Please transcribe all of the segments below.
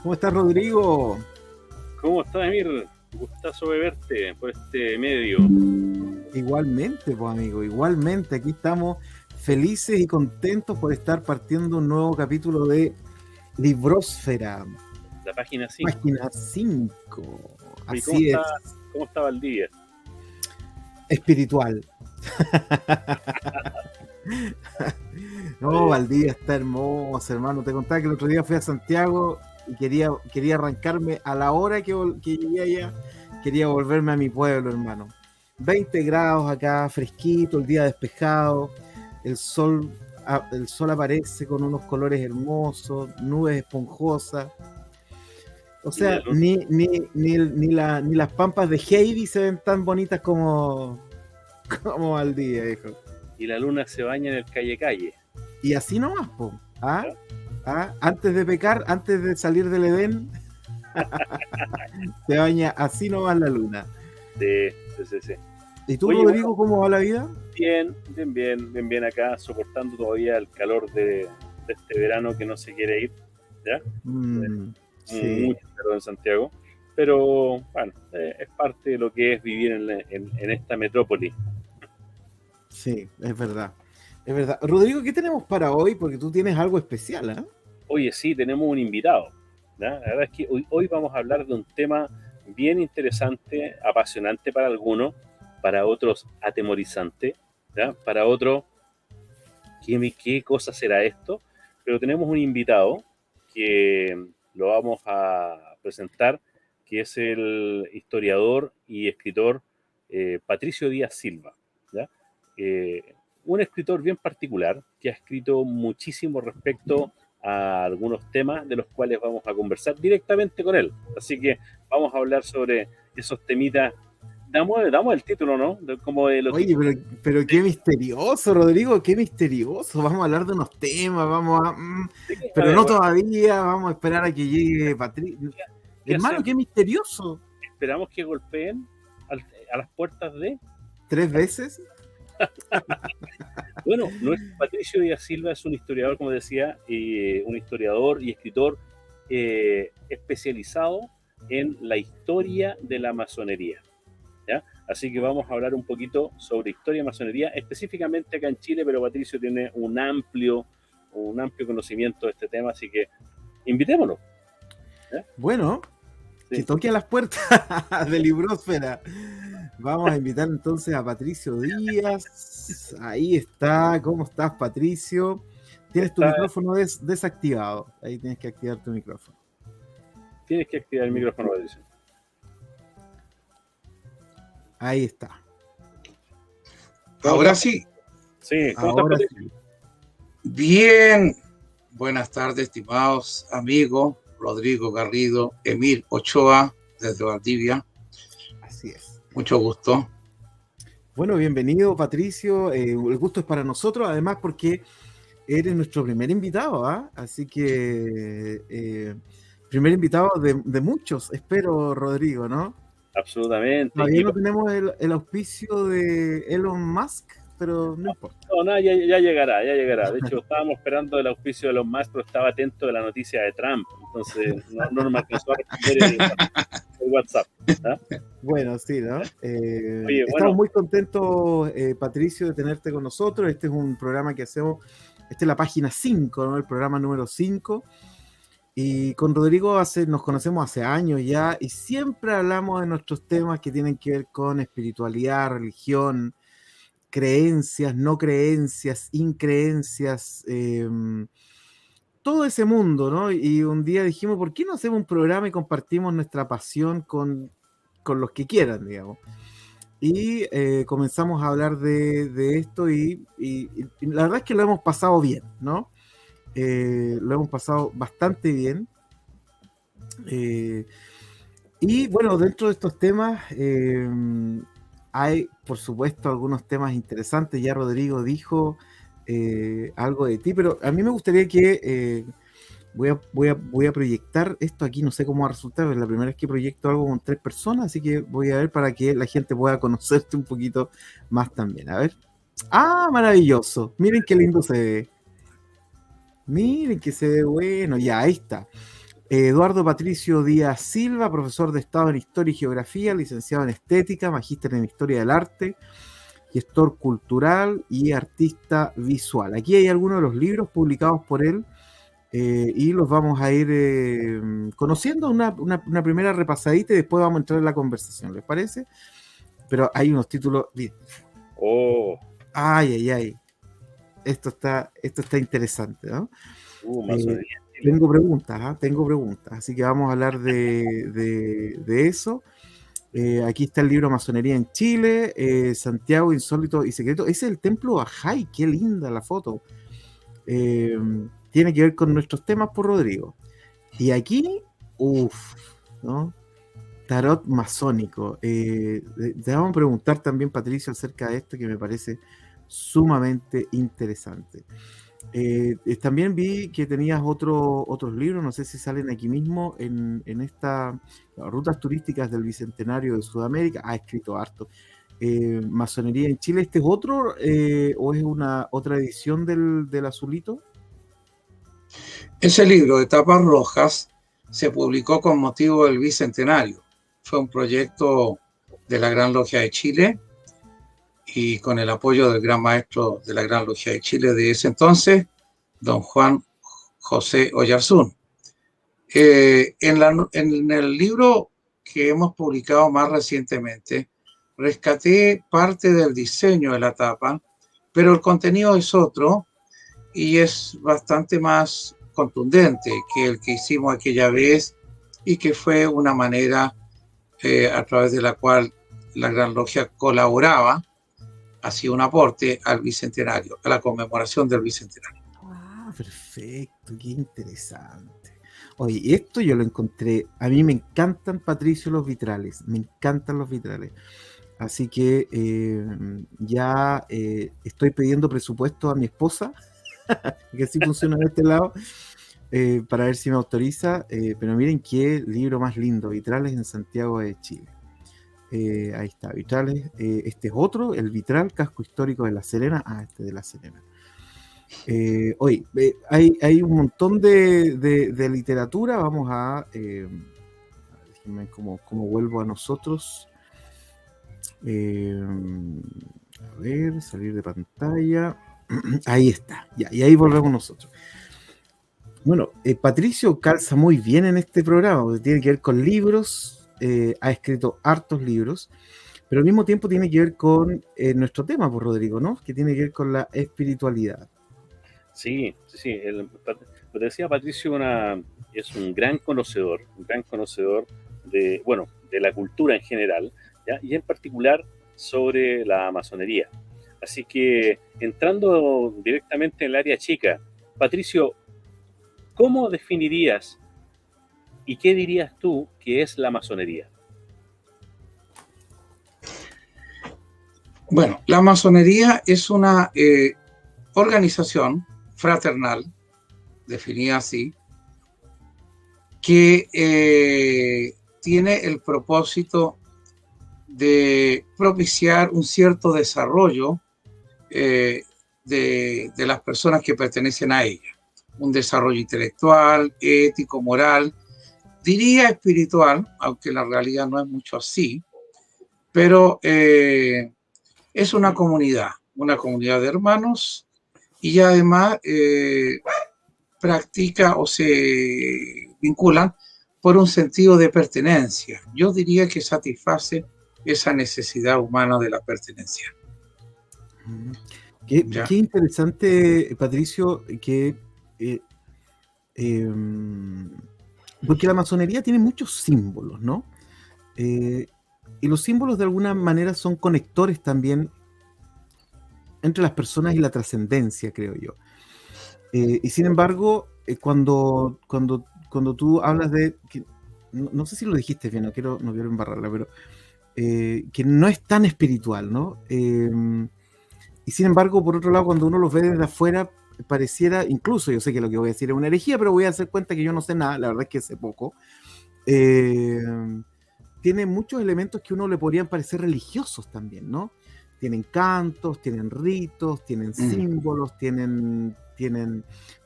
¿Cómo estás, Rodrigo? ¿Cómo estás, Emir? Gustazo de verte por este medio. Igualmente, pues amigo, igualmente. Aquí estamos felices y contentos por estar partiendo un nuevo capítulo de Librósfera, La página 5. página 5. ¿Y Así es, cómo está Valdivia? espiritual. No, Valdivia está hermosa, hermano. Te contaba que el otro día fui a Santiago y quería arrancarme a la hora que llegué allá. Quería volverme a mi pueblo, hermano. 20 grados acá, fresquito, el día despejado, el sol aparece con unos colores hermosos, nubes esponjosas. O sea, ni las pampas de Heidi se ven tan bonitas como Valdivia, hijo. Y la luna se baña en el calle. Y así nomás, po. Antes de pecar, antes de salir del Edén, se baña así nomás la luna. Sí. ¿Y tú, oye, Rodrigo, cómo va la vida? Bien acá, soportando todavía el calor de este verano que no se quiere ir, ¿ya? Sí. Mucho calor en Santiago, pero bueno, es parte de lo que es vivir en esta metrópoli. Sí, es verdad. Es verdad. Rodrigo, ¿qué tenemos para hoy? Porque tú tienes algo especial, ¿eh? Oye, sí, tenemos un invitado, ¿ya? La verdad es que hoy vamos a hablar de un tema bien interesante, apasionante para algunos, para otros atemorizante, ¿ya? Para otros, ¿qué cosa será esto? Pero tenemos un invitado que lo vamos a presentar, que es el historiador y escritor Patricio Díaz Silva, ¿ya? Un escritor bien particular que ha escrito muchísimo respecto a algunos temas de los cuales vamos a conversar directamente con él. Así que vamos a hablar sobre esos temitas. Damos el título, ¿no? Como de lo Oye, pero qué misterioso, Rodrigo, qué misterioso. Vamos a hablar de unos temas, pero no todavía, vamos a esperar a que llegue Patricio. Hermano, qué misterioso. Esperamos que golpeen a las puertas de... 3 veces. Bueno, nuestro Patricio Díaz Silva es un historiador, como decía, un historiador y escritor especializado en la historia de la masonería, ¿ya? Así que vamos a hablar un poquito sobre historia de masonería, específicamente acá en Chile, pero Patricio tiene un amplio conocimiento de este tema, así que invitémoslo, ¿ya? Bueno, sí, que toque a las puertas de Librósfera. Vamos a invitar entonces a Patricio Díaz. Ahí está. ¿Cómo estás, Patricio? Tienes tu micrófono desactivado. Ahí tienes que activar tu micrófono. Tienes que activar el micrófono, Patricio. Ahí está. Ahora sí. Sí, ¿cómo estás, Patricio? Bien. Buenas tardes, estimados amigos. Rodrigo Garrido, Emir Ochoa, desde Valdivia. Así es. Mucho gusto. Bueno, bienvenido, Patricio. El gusto es para nosotros, además porque eres nuestro primer invitado, ¿ah? Así que primer invitado de muchos, espero, Rodrigo, ¿no? Absolutamente. Todavía no tenemos el auspicio de Elon Musk, pero no importa. No, ya llegará. De hecho, estábamos esperando el auspicio de Elon Musk, pero estaba atento de la noticia de Trump, entonces no me alcanzó a responder el WhatsApp, ¿ah? Bueno, sí, ¿no? Estamos muy contentos, Patricio, de tenerte con nosotros. Este es un programa que hacemos, esta es la página 5, ¿no? El programa número 5. Y con Rodrigo nos conocemos hace años ya y siempre hablamos de nuestros temas que tienen que ver con espiritualidad, religión, creencias, no creencias, increencias, todo ese mundo, ¿no? Y un día dijimos, ¿por qué no hacemos un programa y compartimos nuestra pasión con los que quieran, digamos? Y comenzamos a hablar de esto y la verdad es que lo hemos pasado bien, ¿no? Lo hemos pasado bastante bien. Y bueno, dentro de estos temas hay, por supuesto, algunos temas interesantes. Ya Rodrigo dijo algo de ti, pero a mí me gustaría que voy a proyectar esto aquí, no sé cómo va a resultar, es la primera vez que proyecto algo con 3 personas, así que voy a ver para que la gente pueda conocerte un poquito más también. A ver. ¡Ah, maravilloso! Miren qué lindo se ve. Miren que se ve bueno. Ya, ahí está. Eduardo Patricio Díaz Silva, profesor de Estado en Historia y Geografía, licenciado en Estética, magíster en Historia del Arte, gestor cultural y artista visual. Aquí hay algunos de los libros publicados por él y los vamos a ir conociendo una primera repasadita y después vamos a entrar en la conversación, ¿les parece? Pero hay unos títulos... Oh. Ay, ay, ay. Esto está interesante, ¿no? Masonería. Tengo preguntas, así que vamos a hablar de eso. Aquí está el libro Masonería en Chile, Santiago Insólito y Secreto. Ese es el templo Bajay, qué linda la foto. Tiene que ver con nuestros temas por Rodrigo. Y aquí, ¿no? Tarot masónico. Te vamos a preguntar también, Patricio, acerca de esto que me parece sumamente interesante. También vi que tenías otros libros, no sé si salen aquí mismo en esta Rutas Turísticas del Bicentenario de Sudamérica. Ha escrito harto. Masonería en Chile, ¿este es otro o es otra edición del Azulito? Ese libro de tapas rojas se publicó con motivo del Bicentenario. Fue un proyecto de la Gran Logia de Chile y con el apoyo del gran maestro de la Gran Logia de Chile de ese entonces, don Juan José Oyarzún. En el libro que hemos publicado más recientemente, rescaté parte del diseño de la tapa, pero el contenido es otro y es bastante más contundente que el que hicimos aquella vez y que fue una manera a través de la cual la Gran Logia colaboraba, hacía un aporte al Bicentenario, a la conmemoración del Bicentenario. Ah, perfecto, qué interesante. Oye, esto yo lo encontré, a mí me encantan, Patricio, los vitrales, me encantan los vitrales. Así que ya estoy pidiendo presupuesto a mi esposa, que así funciona de este lado, para ver si me autoriza. Pero miren qué libro más lindo, Vitrales en Santiago de Chile. Ahí está, Vitrales. Este es otro, el Vitral, Casco Histórico de La Serena. Ah, este de La Serena. Oye, hay un montón de literatura. Vamos a... déjenme cómo vuelvo a nosotros. A ver, salir de pantalla. Ahí está, ya, y ahí volvemos nosotros. Bueno, Patricio calza muy bien en este programa, porque tiene que ver con libros, ha escrito hartos libros, pero al mismo tiempo tiene que ver con nuestro tema, por Rodrigo, ¿no? Que tiene que ver con la espiritualidad. Sí. Lo que decía Patricio, es un gran conocedor de la cultura en general, ¿ya? Y en particular sobre la masonería. Así que, entrando directamente en el área chica, Patricio, ¿cómo definirías y qué dirías tú que es la masonería? Bueno, la masonería es una organización fraternal, definida así, que tiene el propósito de propiciar un cierto desarrollo de las personas que pertenecen a ella. Un desarrollo intelectual, ético, moral, diría espiritual, aunque la realidad no es mucho así, pero es una comunidad de hermanos y además practica o se vinculan por un sentido de pertenencia. Yo diría que satisface esa necesidad humana de la pertenencia. Qué interesante, Patricio, que porque la masonería tiene muchos símbolos, ¿no? Y los símbolos de alguna manera son conectores también entre las personas y la trascendencia, creo yo. Y sin embargo, cuando tú hablas de no sé si lo dijiste bien, no quiero embarrarla, pero que no es tan espiritual, ¿no? Y sin embargo, por otro lado, cuando uno los ve desde afuera, pareciera, incluso yo sé que lo que voy a decir es una herejía, pero voy a hacer cuenta que yo no sé nada, la verdad es que sé poco. Tiene muchos elementos que a uno le podrían parecer religiosos también, ¿no? Tienen cantos, tienen ritos, tienen símbolos, tienen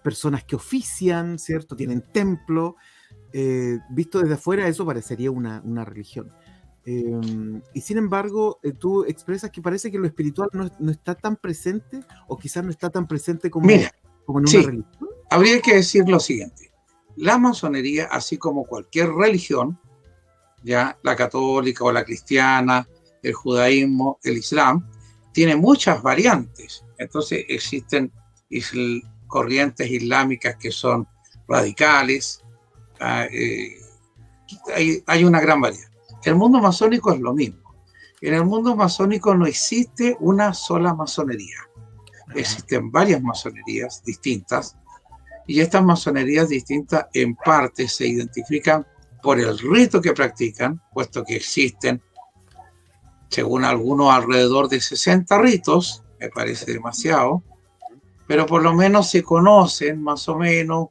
personas que ofician, ¿cierto? Tienen templo. Visto desde afuera, eso parecería una religión. Y sin embargo, tú expresas que parece que lo espiritual no está tan presente, o quizás no está tan presente como, Mira, como en una sí, religión. habría que decir lo siguiente. La masonería, así como cualquier religión, ya la católica o la cristiana, el judaísmo, el islam, tiene muchas variantes. Entonces existen corrientes islámicas que son radicales, hay una gran variedad. El mundo masónico es lo mismo. En el mundo masónico no existe una sola masonería. Existen varias masonerías distintas, y estas masonerías distintas en parte se identifican por el rito que practican, puesto que existen, según algunos, alrededor de 60 ritos, me parece demasiado, pero por lo menos se conocen más o menos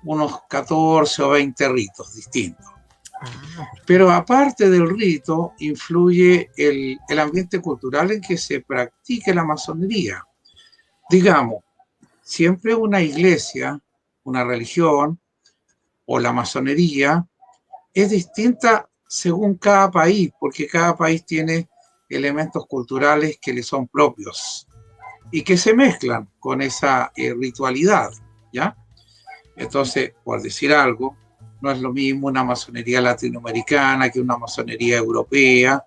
unos 14 o 20 ritos distintos. Pero aparte del rito, influye el ambiente cultural en que se practique la masonería. Digamos, siempre una iglesia, una religión o la masonería es distinta según cada país, porque cada país tiene elementos culturales que le son propios y que se mezclan con esa ritualidad, ¿ya? Entonces, por decir algo, no es lo mismo una masonería latinoamericana que una masonería europea,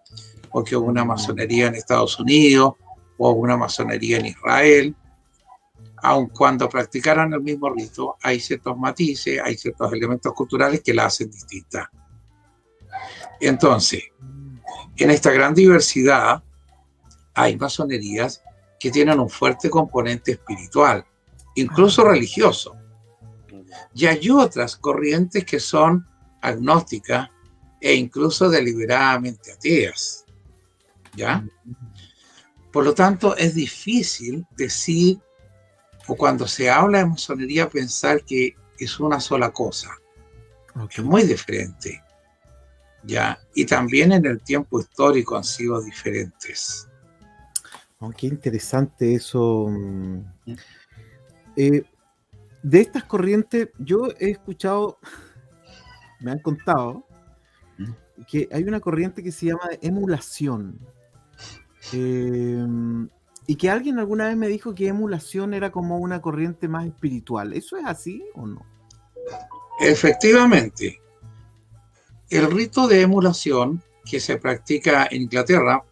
o que una masonería en Estados Unidos, o una masonería en Israel. Aun cuando practicaran el mismo rito, hay ciertos matices, hay ciertos elementos culturales que la hacen distinta. Entonces, en esta gran diversidad hay masonerías que tienen un fuerte componente espiritual, incluso religioso. Y hay otras corrientes que son agnósticas e incluso deliberadamente ateas, ¿ya? Por lo tanto, es difícil decir, o cuando se habla de masonería, pensar que es una sola cosa. Okay. Es muy diferente, ¿ya? Y también en el tiempo histórico han sido diferentes. Oh, qué interesante eso. De estas corrientes, yo he escuchado, me han contado, que hay una corriente que se llama emulación. Y que alguien alguna vez me dijo que emulación era como una corriente más espiritual. ¿Eso es así o no? Efectivamente. El rito de emulación que se practica en Inglaterra,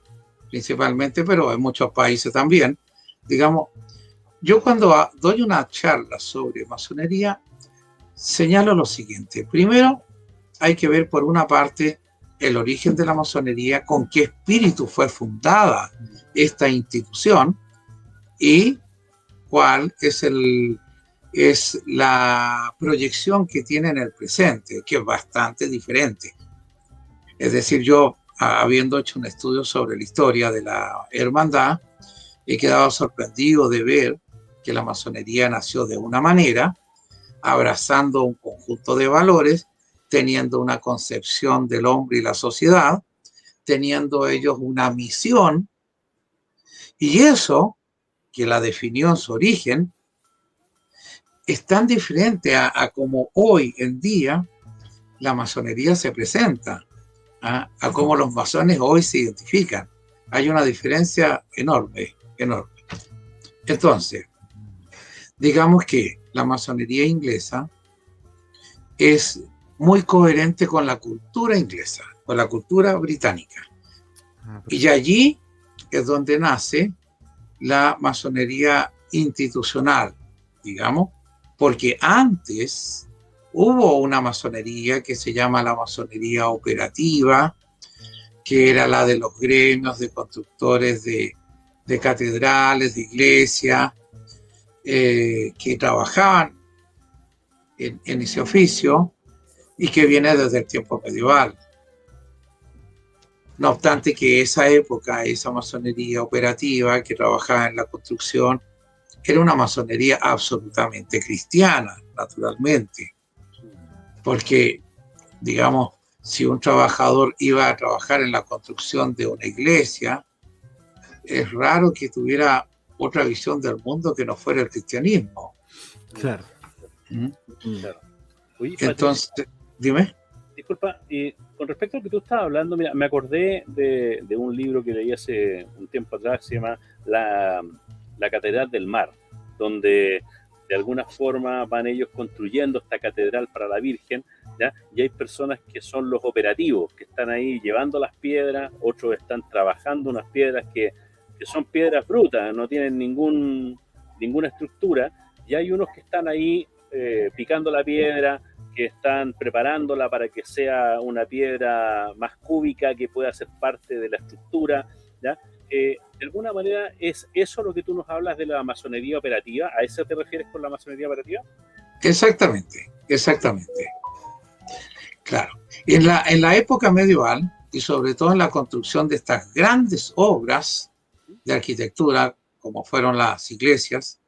principalmente, pero en muchos países también, digamos, yo cuando doy una charla sobre masonería, señalo lo siguiente. Primero, hay que ver por una parte el origen de la masonería, con qué espíritu fue fundada esta institución y cuál es la proyección que tiene en el presente, que es bastante diferente. Es decir, yo, habiendo hecho un estudio sobre la historia de la hermandad, he quedado sorprendido de ver que la masonería nació de una manera, abrazando un conjunto de valores, teniendo una concepción del hombre y la sociedad, teniendo ellos una misión, y eso, que la definió en su origen, es tan diferente a como hoy en día la masonería se presenta, a cómo los masones hoy se identifican. Hay una diferencia enorme, enorme. Entonces, digamos que la masonería inglesa es muy coherente con la cultura inglesa, con la cultura británica. Y allí es donde nace la masonería institucional, digamos, porque antes hubo una masonería que se llama la masonería operativa, que era la de los gremios de constructores de catedrales, de iglesias, que trabajaban en ese oficio, y que viene desde el tiempo medieval. No obstante que esa época, esa masonería operativa que trabajaba en la construcción, era una masonería absolutamente cristiana, naturalmente, porque, digamos, si un trabajador iba a trabajar en la construcción de una iglesia, es raro que tuviera otra visión del mundo que no fuera el cristianismo. Claro. Claro. Oye, entonces, dime. Disculpa, con respecto a lo que tú estabas hablando, mira, me acordé de un libro que leí hace un tiempo atrás, se llama La Catedral del Mar, donde de alguna forma van ellos construyendo esta catedral para la Virgen, ¿ya? Y hay personas que son los operativos, que están ahí llevando las piedras, otros están trabajando unas piedras que son piedras brutas, no tienen ninguna estructura, y hay unos que están ahí picando la piedra, que están preparándola para que sea una piedra más cúbica, que pueda ser parte de la estructura, ¿ya? De alguna manera, ¿es eso lo que tú nos hablas de la masonería operativa? ¿A eso te refieres con la masonería operativa? Exactamente, exactamente. Claro. En la época medieval, y sobre todo en la construcción de estas grandes obras de arquitectura, como fueron las iglesias,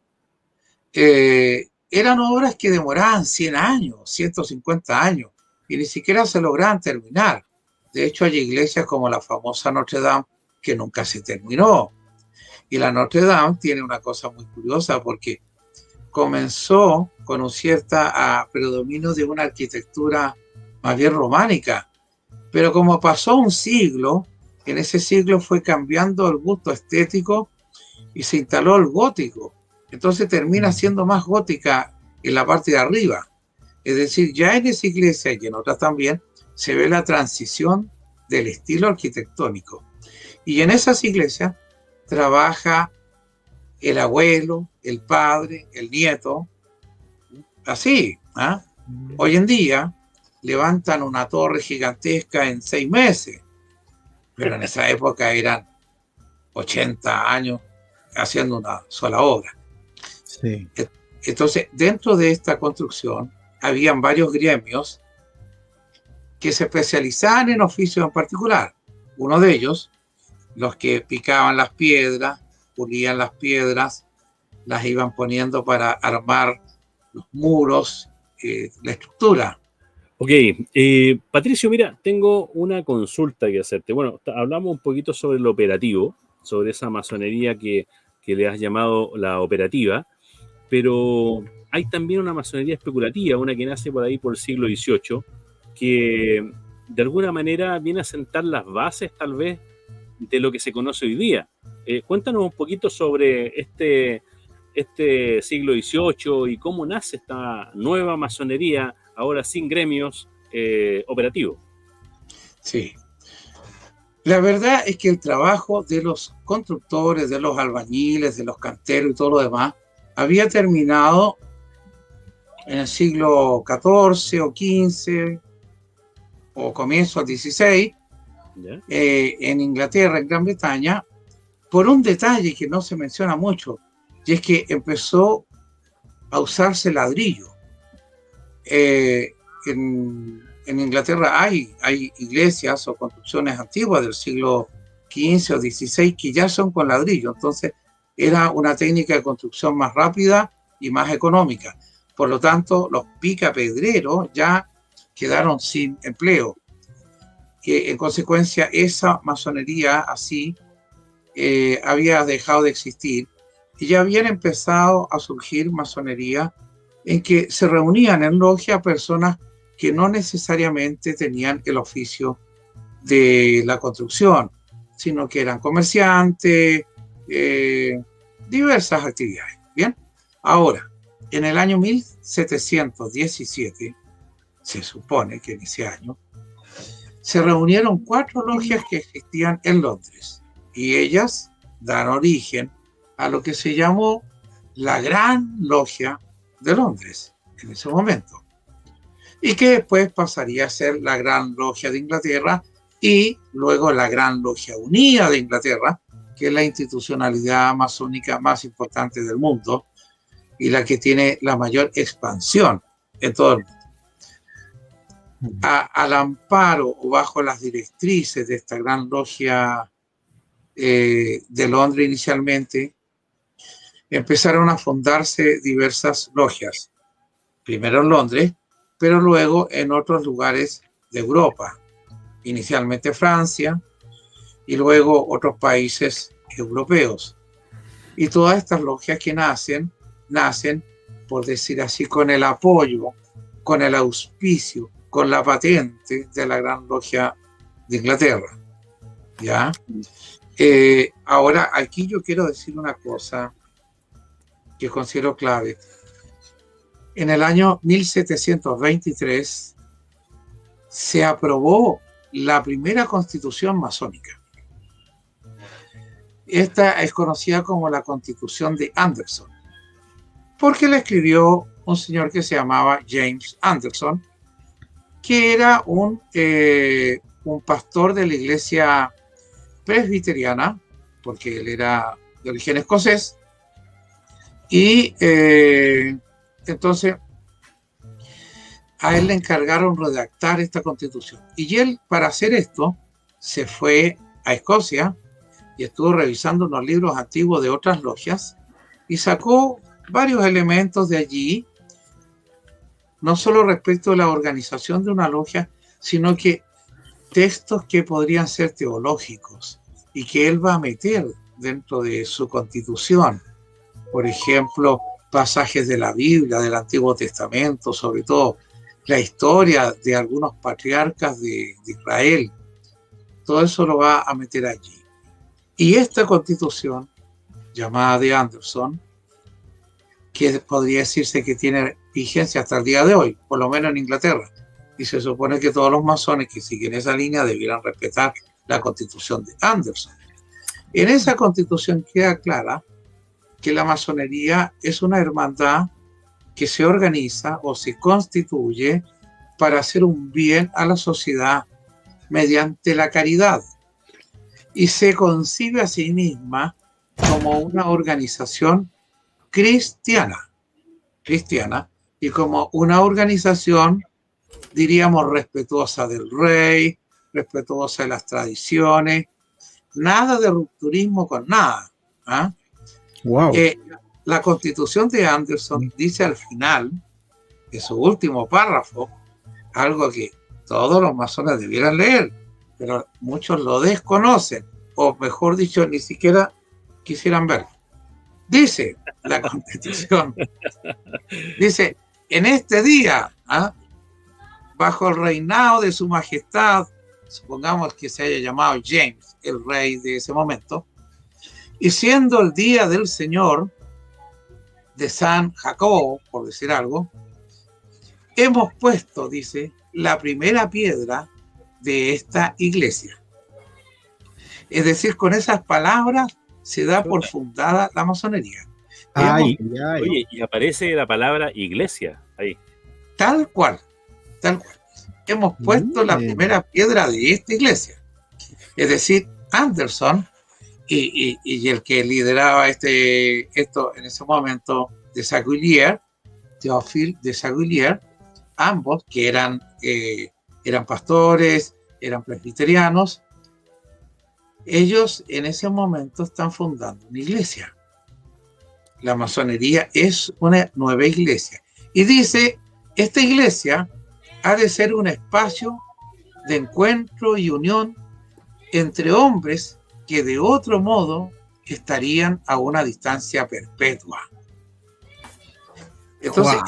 eran obras que demoraban 100 años, 150 años, y ni siquiera se lograban terminar. De hecho, hay iglesias como la famosa Notre Dame que nunca se terminó. Y la Notre Dame tiene una cosa muy curiosa porque comenzó con un cierto predominio de una arquitectura más bien románica, pero como pasó un siglo, en ese siglo fue cambiando el gusto estético y se instaló el gótico. Entonces termina siendo más gótica en la parte de arriba. Es decir, ya en esa iglesia y en otras también se ve la transición del estilo arquitectónico. Y en esas iglesias trabaja el abuelo, el padre, el nieto, así. Hoy en día levantan una torre gigantesca en 6 meses, pero en esa época eran 80 años haciendo una sola obra. Sí. Entonces, dentro de esta construcción, habían varios gremios que se especializaban en oficios en particular. Uno de ellos, los que picaban las piedras, pulían las piedras, las iban poniendo para armar los muros, la estructura. Ok, Patricio, mira, tengo una consulta que hacerte. Bueno, hablamos un poquito sobre lo operativo, sobre esa masonería que le has llamado la operativa, pero hay también una masonería especulativa, una que nace por ahí por el siglo XVIII, que de alguna manera viene a sentar las bases tal vez de lo que se conoce hoy día. Cuéntanos un poquito sobre este siglo XVIII y cómo nace esta nueva masonería, ahora sin gremios operativos. Sí. La verdad es que el trabajo de los constructores, de los albañiles, de los canteros y todo lo demás, había terminado en el siglo XIV o XV o comienzo del XVI, en Inglaterra, en Gran Bretaña, por un detalle que no se menciona mucho, y es que empezó a usarse ladrillo. En Inglaterra hay iglesias o construcciones antiguas del siglo XV o XVI que ya son con ladrillo, entonces era una técnica de construcción más rápida y más económica. Por lo tanto, los picapedreros ya quedaron sin empleo. En consecuencia, esa masonería así había dejado de existir y ya habían empezado a surgir masonería en que se reunían en logia personas que no necesariamente tenían el oficio de la construcción, sino que eran comerciantes, diversas actividades. Bien, ahora, en el año 1717, se supone que en ese año, se reunieron 4 logias que existían en Londres y ellas dan origen a lo que se llamó la Gran Logia de Londres en ese momento, y que después pasaría a ser la Gran Logia de Inglaterra y luego la Gran Logia Unida de Inglaterra, que es la institucionalidad masónica más importante del mundo y la que tiene la mayor expansión en todo el mundo. al amparo o bajo las directrices de esta gran logia de Londres inicialmente, empezaron a fundarse diversas logias, primero en Londres, pero luego en otros lugares de Europa, inicialmente Francia y luego otros países europeos. Y todas estas logias que nacen, por decir así, con el apoyo, con el auspicio, con la patente de la Gran Logia de Inglaterra. ¿Ya? Ahora, aquí yo quiero decir una cosa que considero clave. En el año 1723 se aprobó la primera constitución masónica. Esta es conocida como la Constitución de Anderson, porque la escribió un señor que se llamaba James Anderson, que era un pastor de la iglesia presbiteriana, porque él era de origen escocés, y entonces a él le encargaron redactar esta constitución. Y él, para hacer esto, se fue a Escocia y estuvo revisando unos libros antiguos de otras logias y sacó varios elementos de allí, no solo respecto a la organización de una logia, sino que textos que podrían ser teológicos y que él va a meter dentro de su constitución. Por ejemplo, pasajes de la Biblia, del Antiguo Testamento, sobre todo la historia de algunos patriarcas de Israel. Todo eso lo va a meter allí. Y esta constitución, llamada de Anderson, que podría decirse que tiene vigencia hasta el día de hoy, por lo menos en Inglaterra, y se supone que todos los masones que siguen esa línea debieran respetar la constitución de Anderson. En esa constitución queda clara que la masonería es una hermandad que se organiza o se constituye para hacer un bien a la sociedad mediante la caridad, y se concibe a sí misma como una organización cristiana, y como una organización, diríamos, respetuosa del rey, respetuosa de las tradiciones, nada de rupturismo con nada. Wow. La constitución de Anderson dice al final, en su último párrafo, algo que todos los masones debieran leer, pero muchos lo desconocen, o mejor dicho, ni siquiera quisieran ver. Dice la Constitución, dice, en este día, bajo el reinado de su majestad, supongamos que se haya llamado James, el rey de ese momento, y siendo el día del Señor de San Jacobo, por decir algo, hemos puesto, dice, la primera piedra de esta iglesia. Es decir, con esas palabras se da por fundada la masonería. Oye, y aparece la palabra iglesia ahí. Tal cual. Hemos puesto la primera piedra de esta iglesia. Es decir, Anderson y el que lideraba esto en ese momento, de Saguilier, Théophile de Saguilier, ambos que eran pastores, eran presbiterianos, ellos en ese momento están fundando una iglesia. La masonería es una nueva iglesia. Y dice, esta iglesia ha de ser un espacio de encuentro y unión entre hombres que de otro modo estarían a una distancia perpetua. Entonces,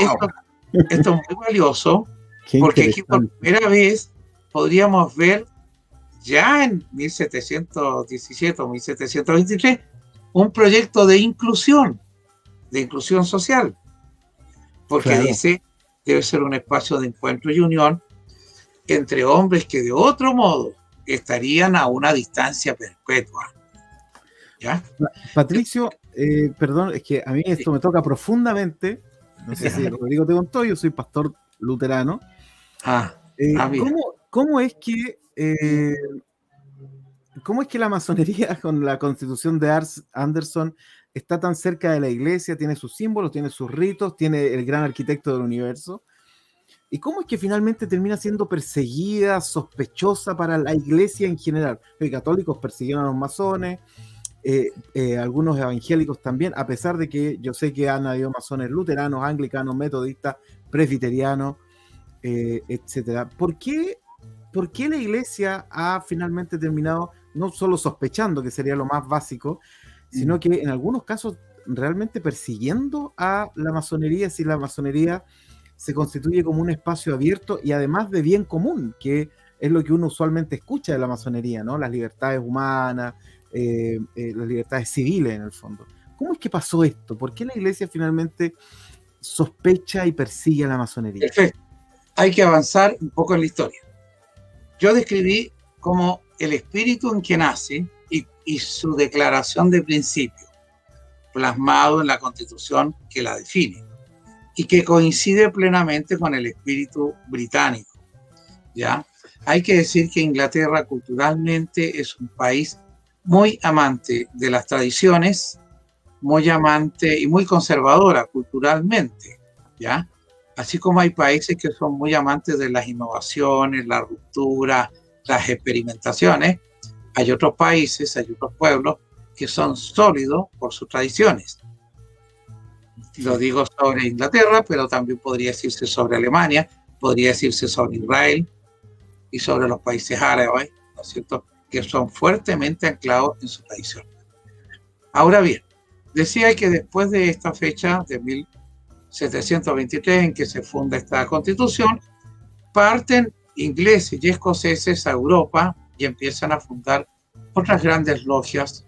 esto es muy valioso, porque aquí por primera vez podríamos ver ya en 1717 o 1723 un proyecto de inclusión social, porque dice, debe ser un espacio de encuentro y unión entre hombres que de otro modo estarían a una distancia perpetua. ¿Ya? Patricio, perdón, es que a mí esto me toca profundamente. No sé si Rodrigo te contó, yo soy pastor luterano. ¿Cómo es que la masonería con la constitución de Anderson está tan cerca de la iglesia, tiene sus símbolos, tiene sus ritos, tiene el gran arquitecto del universo? ¿Y cómo es que finalmente termina siendo perseguida, sospechosa para la iglesia en general? Los católicos persiguieron a los masones, algunos evangélicos también, a pesar de que yo sé que han habido masones luteranos, anglicanos, metodistas, presbiterianos, etcétera. ¿Por qué la iglesia ha finalmente terminado no solo sospechando, que sería lo más básico, sino que en algunos casos realmente persiguiendo a la masonería, si la masonería se constituye como un espacio abierto y además de bien común, que es lo que uno usualmente escucha de la masonería, ¿no? Las libertades humanas, las libertades civiles en el fondo. ¿Cómo es que pasó esto? ¿Por qué la iglesia finalmente sospecha y persigue a la masonería? Perfecto. Hay que avanzar un poco en la historia. Yo describí como el espíritu en que nace y su declaración de principio, plasmado en la Constitución que la define y que coincide plenamente con el espíritu británico. ¿Ya? Hay que decir que Inglaterra culturalmente es un país muy amante de las tradiciones, muy amante y muy conservadora culturalmente, ¿ya? Así como hay países que son muy amantes de las innovaciones, la ruptura, las experimentaciones, hay otros países, hay otros pueblos que son sólidos por sus tradiciones. Lo digo sobre Inglaterra, pero también podría decirse sobre Alemania, podría decirse sobre Israel y sobre los países árabes, ¿no es cierto?, que son fuertemente anclados en su tradición. Ahora bien, decía que después de esta fecha de 1723 en que se funda esta constitución, parten ingleses y escoceses a Europa y empiezan a fundar otras grandes logias,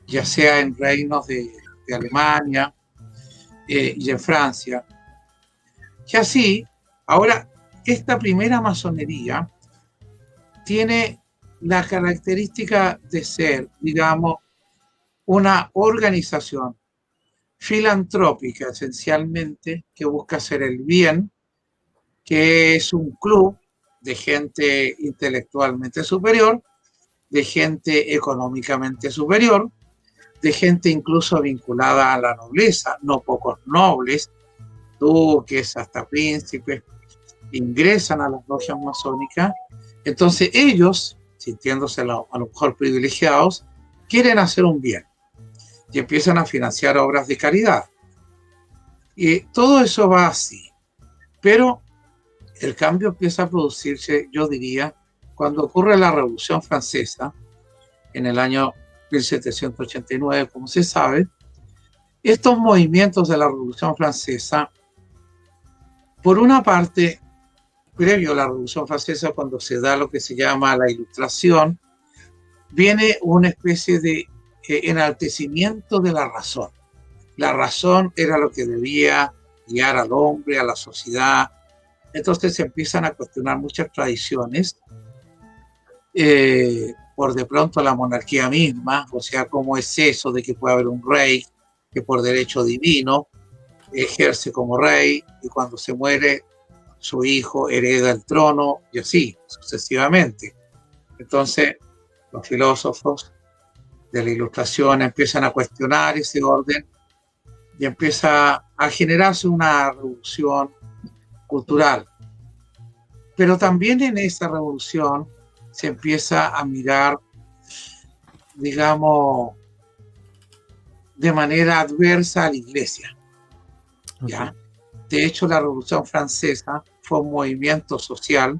ya sea en reinos de Alemania y en Francia. Y así, ahora, esta primera masonería tiene la característica de ser, digamos, una organización filantrópica esencialmente que busca hacer el bien, que es un club de gente intelectualmente superior, de gente económicamente superior, de gente incluso vinculada a la nobleza, no pocos nobles, duques, hasta príncipes, ingresan a las logias masónicas. Entonces ellos, sintiéndose a lo mejor privilegiados, quieren hacer un bien y empiezan a financiar obras de caridad. Y todo eso va así. Pero el cambio empieza a producirse, yo diría, cuando ocurre la Revolución Francesa, en el año 1789, como se sabe. Estos movimientos de la Revolución Francesa, por una parte, previo a la Revolución Francesa, cuando se da lo que se llama la Ilustración, viene una especie de enaltecimiento de la razón. La razón era lo que debía guiar al hombre, a la sociedad. Entonces se empiezan a cuestionar muchas tradiciones, por de pronto la monarquía misma, o sea, cómo es eso de que puede haber un rey que por derecho divino ejerce como rey y cuando se muere su hijo hereda el trono y así sucesivamente. Entonces los filósofos de la Ilustración empiezan a cuestionar ese orden y empieza a generarse una revolución cultural. Pero también en esa revolución se empieza a mirar, digamos, de manera adversa a la iglesia. ¿Ya? De hecho, la Revolución Francesa fue un movimiento social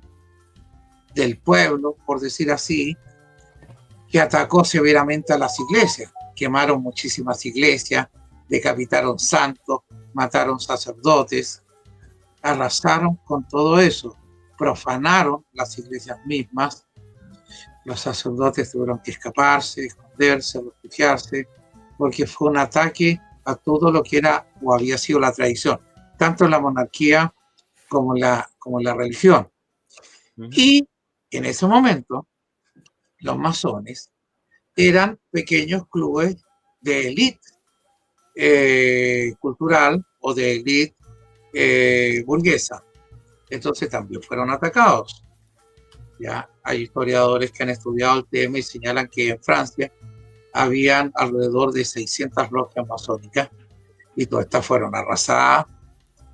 del pueblo, por decir así, que atacó severamente a las iglesias. Quemaron muchísimas iglesias, decapitaron santos, mataron sacerdotes, arrasaron con todo eso, profanaron las iglesias mismas. Los sacerdotes tuvieron que escaparse, esconderse, refugiarse, porque fue un ataque a todo lo que era o había sido la tradición, tanto en la monarquía como en la religión. Y en ese momento, los masones eran pequeños clubes de élite cultural o de élite burguesa. Entonces también fueron atacados. Ya hay historiadores que han estudiado el tema y señalan que en Francia habían alrededor de 600 logias masónicas y todas estas fueron arrasadas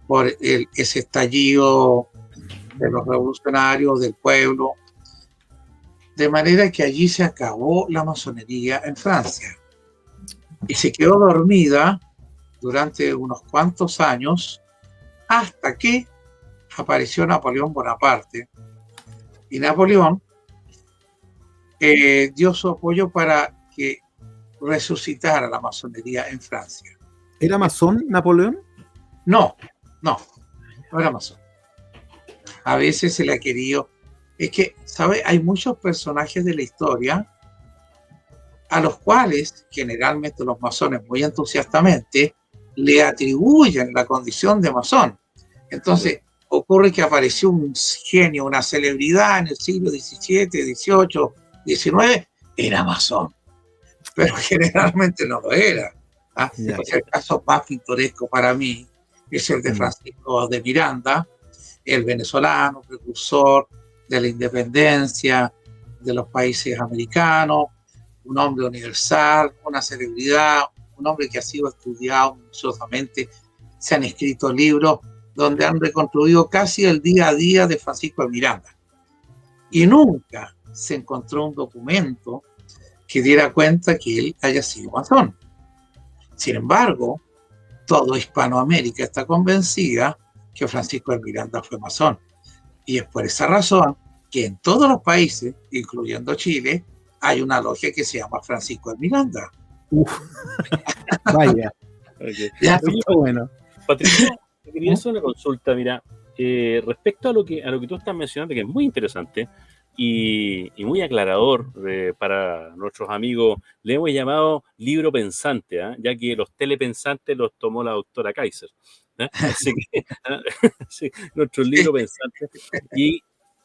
por ese estallido de los revolucionarios, del pueblo, de manera que allí se acabó la masonería en Francia y se quedó dormida durante unos cuantos años hasta que apareció Napoleón Bonaparte, y Napoleón dio su apoyo para que resucitara la masonería en Francia. ¿Era masón Napoleón? No era masón. A veces se le ha querido. Es que, ¿sabe? Hay muchos personajes de la historia a los cuales generalmente los masones muy entusiastamente le atribuyen la condición de masón. Entonces, ocurre que apareció un genio, una celebridad en el siglo XVII, XVIII, XIX, era masón, pero generalmente no lo era. Pues el caso más pintoresco para mí es el de Francisco de Miranda, el venezolano, precursor de la independencia de los países americanos, un hombre universal, una celebridad, un hombre que ha sido estudiado minuciosamente. Se han escrito libros donde han reconstruido casi el día a día de Francisco de Miranda. Y nunca se encontró un documento que diera cuenta que él haya sido masón. Sin embargo, toda Hispanoamérica está convencida que Francisco de Miranda fue masón. Y es por esa razón que en todos los países, incluyendo Chile, hay una logia que se llama Francisco de Miranda. Vaya. Okay. Ya, oye, bueno. Patricio, te quería hacer una consulta, mira, respecto a lo que tú estás mencionando, que es muy interesante y muy aclarador para nuestros amigos. Le hemos llamado libro pensante, ya que los telepensantes los tomó la doctora Kaiser. Así que sí, nuestro libro pensante. Y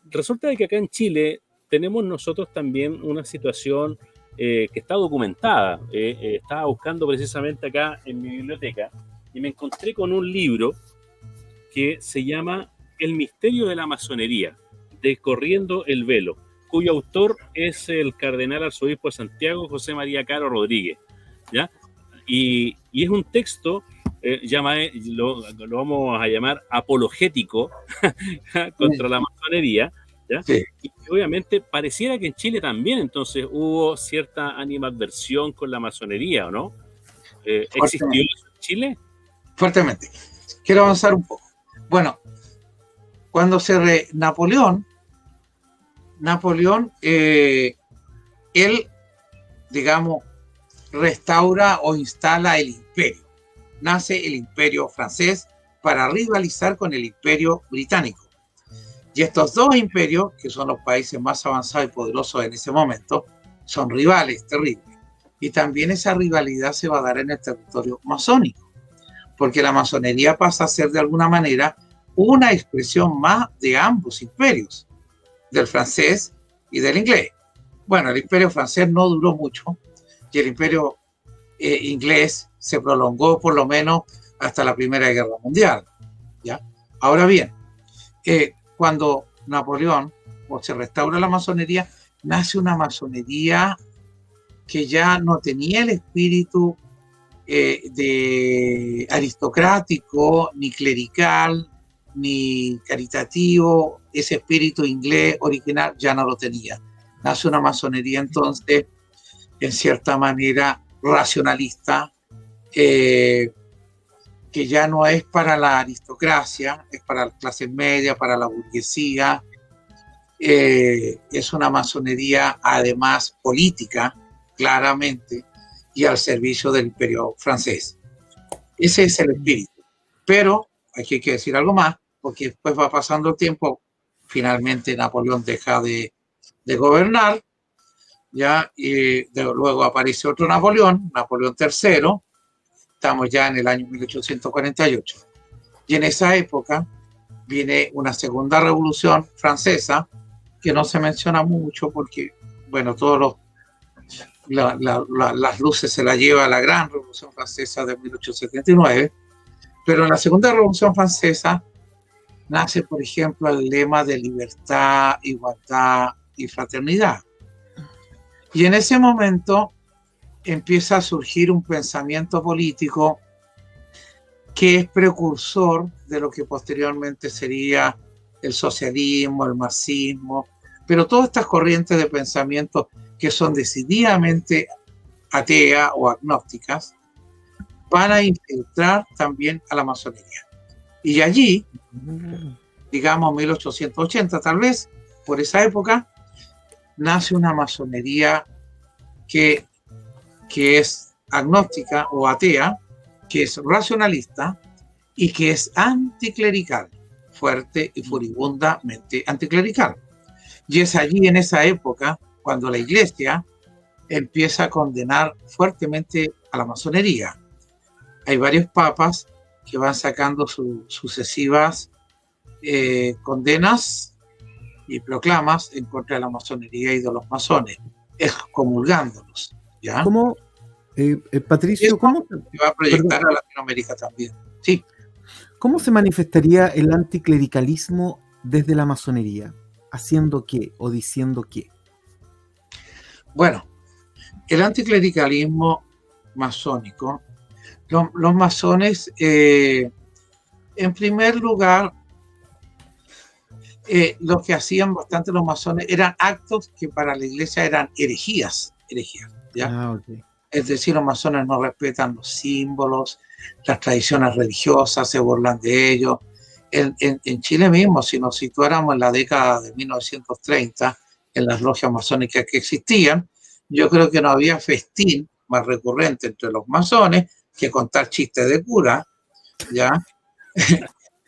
resulta de que acá en Chile tenemos nosotros también una situación que está documentada. Estaba buscando precisamente acá en mi biblioteca y me encontré con un libro que se llama El misterio de la masonería, Descorriendo el velo, cuyo autor es el cardenal arzobispo de Santiago, José María Caro Rodríguez, ¿ya? Y es un texto, lo vamos a llamar apologético contra la masonería, ¿ya? Sí. Y obviamente pareciera que en Chile también entonces hubo cierta animadversión con la masonería, ¿o no? ¿Existió eso en Chile? Fuertemente. Quiero avanzar un poco. Bueno, cuando Napoleón, él, digamos, restaura o instala el imperio. Nace el imperio francés para rivalizar con el imperio británico. Y estos dos imperios, que son los países más avanzados y poderosos en ese momento, son rivales terribles. Y también esa rivalidad se va a dar en el territorio masónico, porque la masonería pasa a ser de alguna manera una expresión más de ambos imperios, del francés y del inglés. Bueno, el imperio francés no duró mucho y el imperio inglés se prolongó por lo menos hasta la Primera Guerra Mundial, ¿ya? Ahora bien, cuando Napoleón se restaura la masonería, nace una masonería que ya no tenía el espíritu de aristocrático, ni clerical, ni caritativo. Ese espíritu inglés original ya no lo tenía. Nace una masonería entonces, en cierta manera, racionalista, que ya no es para la aristocracia, es para la clase media, para la burguesía. Es una masonería además política, claramente, y al servicio del imperio francés. Ese es el espíritu. Pero aquí hay que decir algo más, porque después va pasando el tiempo, finalmente Napoleón deja de gobernar, ¿ya? Y luego aparece otro Napoleón III, estamos ya en el año 1848. Y en esa época viene una segunda revolución francesa, que no se menciona mucho porque, bueno, las luces se las lleva la gran revolución francesa de 1879, pero en la segunda revolución francesa nace, por ejemplo, el lema de libertad, igualdad y fraternidad. Y en ese momento empieza a surgir un pensamiento político que es precursor de lo que posteriormente sería el socialismo, el marxismo, pero todas estas corrientes de pensamiento que son decididamente ateas o agnósticas van a infiltrar también a la masonería. Y allí, digamos 1880 tal vez, por esa época, nace una masonería que es agnóstica o atea, que es racionalista y que es anticlerical, fuerte y furibundamente anticlerical. Y es allí, en esa época, cuando la Iglesia empieza a condenar fuertemente a la masonería. Hay varios papas que van sacando sus sucesivas condenas y proclamas en contra de la masonería y de los masones, excomulgándolos, ¿ya? ¿Cómo, Patricio, cómo se va a proyectar a Latinoamérica también? Sí. ¿Cómo se manifestaría el anticlericalismo desde la masonería? ¿Haciendo qué o diciendo qué? Bueno, el anticlericalismo masónico, los masones, en primer lugar, lo que hacían bastante los masones eran actos que para la Iglesia eran herejías, ¿ya? Okay. Es decir, los masones no respetan los símbolos, las tradiciones religiosas, se burlan de ellos. En Chile mismo, si nos situáramos en la década de 1930, en las logias masónicas que existían, yo creo que no había festín más recurrente entre los masones que contar chistes de cura, ¿ya?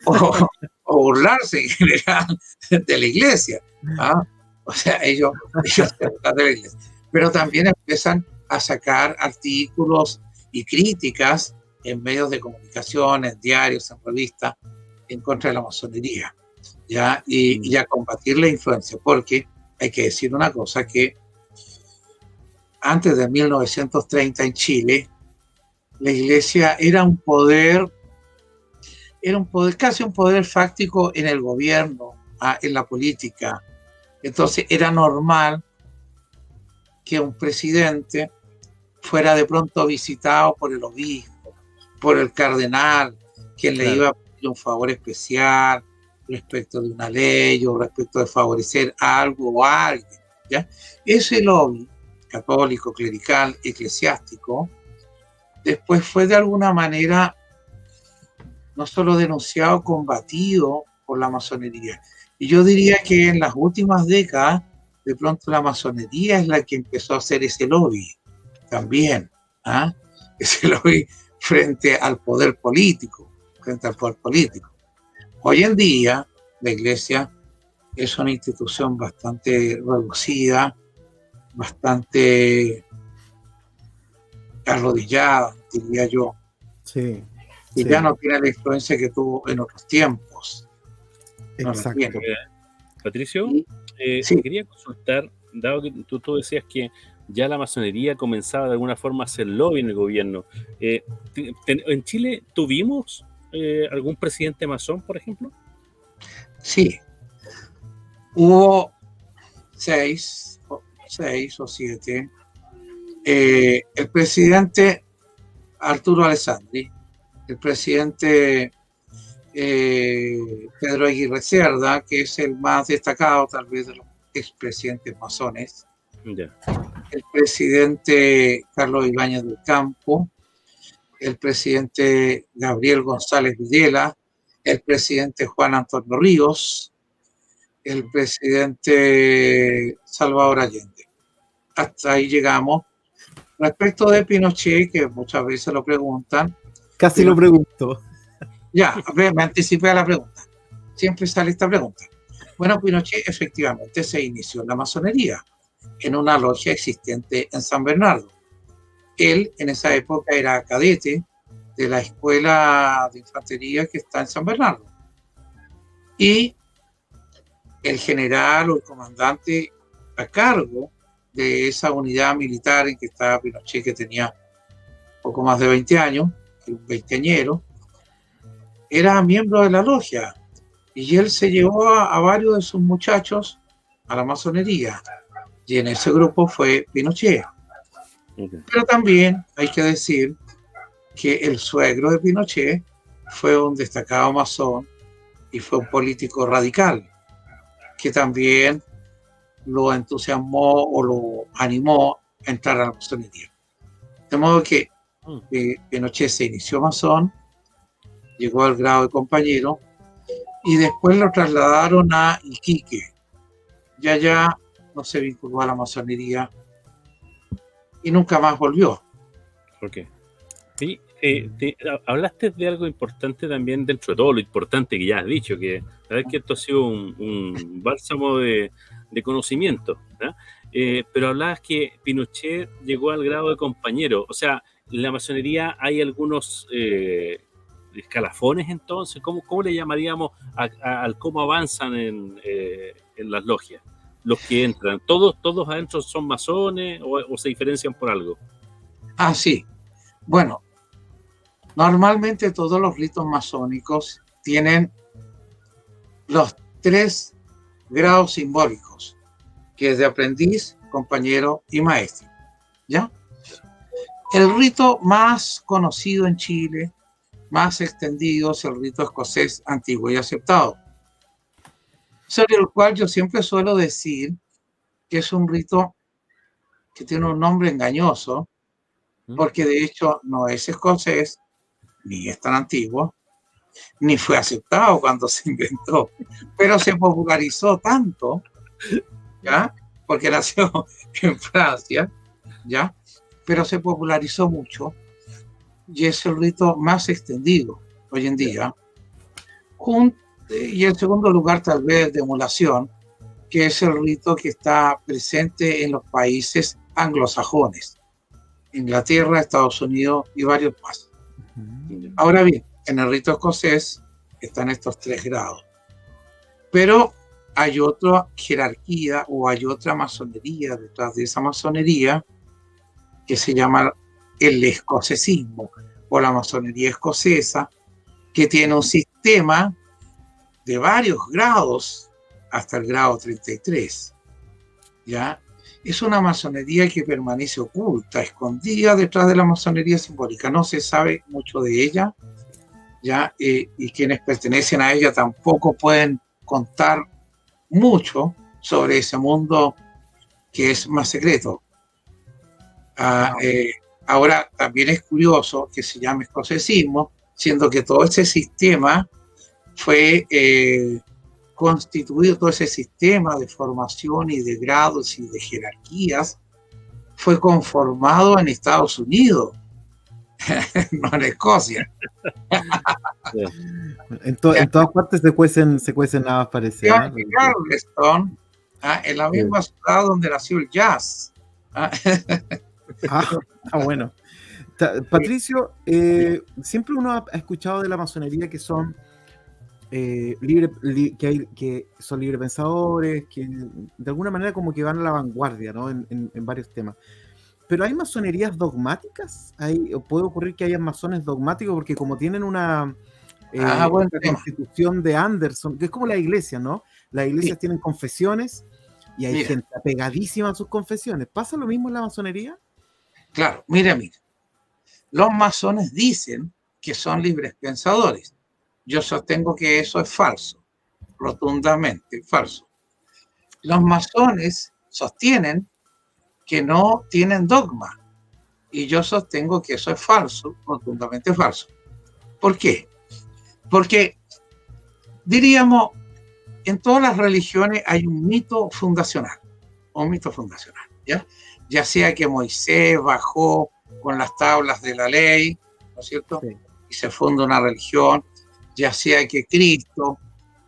o burlarse en general de la Iglesia, ¿ah? O sea, ellos se burlan de la Iglesia. Pero también empiezan a sacar artículos y críticas en medios de comunicación, en diarios, en revistas, en contra de la masonería, ¿ya? Y a combatir la influencia, porque hay que decir una cosa, que antes de 1930 en Chile, la Iglesia era un poder, casi un poder fáctico en el gobierno, en la política. Entonces era normal que un presidente fuera de pronto visitado por el obispo, por el cardenal, quien le iba a pedir un favor especial respecto de una ley o respecto de favorecer algo o a alguien, ¿ya? Ese lobby católico, clerical, eclesiástico, después fue de alguna manera no solo denunciado, combatido por la masonería. Y yo diría que en las últimas décadas, de pronto la masonería es la que empezó a hacer ese lobby también, ese lobby frente al poder político, Hoy en día, la Iglesia es una institución bastante reducida, bastante arrodillada, diría yo. Sí. Y ya no tiene la influencia que tuvo en otros tiempos. Exacto. Patricio, sí. quería consultar, dado que tú decías que ya la masonería comenzaba de alguna forma a hacer lobby en el gobierno. ¿En Chile tuvimos algún presidente masón, por ejemplo? Sí. Hubo 6 o 7. El presidente Arturo Alessandri, el presidente Pedro Aguirre Cerda, que es el más destacado tal vez de los expresidentes masones, el presidente Carlos Ibáñez del Campo, el presidente Gabriel González Videla, el presidente Juan Antonio Ríos, el presidente Salvador Allende. Hasta ahí llegamos. Respecto de Pinochet, que muchas veces lo preguntan. Casi lo pregunto. Ya, me anticipé a la pregunta. Siempre sale esta pregunta. Bueno, Pinochet efectivamente se inició en la masonería, en una logia existente en San Bernardo. Él en esa época era cadete de la escuela de infantería que está en San Bernardo. Y el general o el comandante a cargo de esa unidad militar en que estaba Pinochet, que tenía poco más de 20 años, un veinteañero, era miembro de la logia. Y él se llevó a varios de sus muchachos a la masonería. Y en ese grupo fue Pinochet. Pero también hay que decir que el suegro de Pinochet fue un destacado masón y fue un político radical que también lo entusiasmó o lo animó a entrar a la masonería. De modo que Pinochet se inició masón, llegó al grado de compañero y después lo trasladaron a Iquique. Ya no se vinculó a la masonería y nunca más volvió. Ok. Sí, hablaste de algo importante también dentro de todo lo importante que ya has dicho, que la verdad es que esto ha sido un bálsamo de conocimiento, ¿no? Pero hablabas que Pinochet llegó al grado de compañero. O sea, en la masonería hay algunos escalafones entonces. ¿Cómo le llamaríamos al cómo avanzan en las logias? Los que entran, ¿todos adentro son masones o se diferencian por algo? Sí. Bueno, normalmente todos los ritos masónicos tienen los 3 grados simbólicos, que es de aprendiz, compañero y maestro. ¿Ya? El rito más conocido en Chile, más extendido, es el rito escocés antiguo y aceptado, sobre el cual yo siempre suelo decir que es un rito que tiene un nombre engañoso, porque de hecho no es escocés, ni es tan antiguo, ni fue aceptado cuando se inventó, pero se popularizó tanto, ¿ya? Porque nació en Francia, ¿ya? Pero se popularizó mucho y es el rito más extendido hoy en día. Y en segundo lugar, tal vez de emulación, que es el rito que está presente en los países anglosajones, Inglaterra, Estados Unidos y varios más. Ahora bien, en el rito escocés están estos 3 grados, pero hay otra jerarquía o hay otra masonería detrás de esa masonería que se llama el escocesismo o la masonería escocesa, que tiene un sistema de varios grados hasta el grado 33, ¿ya? Es una masonería que permanece oculta, escondida detrás de la masonería simbólica. No se sabe mucho de ella, ¿ya? Y quienes pertenecen a ella tampoco pueden contar mucho sobre ese mundo que es más secreto. Ahora, también es curioso que se llame escocesismo, siendo que todo ese sistema fue constituido, todo ese sistema de formación y de grados y de jerarquías fue conformado en Estados Unidos, no en Escocia. En todas partes se cuecen habas parecidas. En Charleston, en la misma ciudad donde nació el jazz. Bueno. Patricio, siempre uno ha escuchado de la masonería que son que son librepensadores, que de alguna manera como que van a la vanguardia, ¿no? en varios temas. Pero ¿hay masonerías dogmáticas? ¿Puede ocurrir que haya masones dogmáticos? Porque como tienen una constitución de Anderson, que es como la iglesia, ¿no? Las iglesias tienen confesiones y hay gente apegadísima a sus confesiones. ¿Pasa lo mismo en la masonería? Claro, mira. Los masones dicen que son libres pensadores. Yo sostengo que eso es falso, rotundamente falso. Los masones sostienen que no tienen dogma y yo sostengo que eso es falso, rotundamente falso. ¿Por qué? Porque, diríamos, en todas las religiones hay un mito fundacional, ya sea que Moisés bajó con las tablas de la ley, ¿no es cierto? Sí. Y se funda una religión, ya sea que Cristo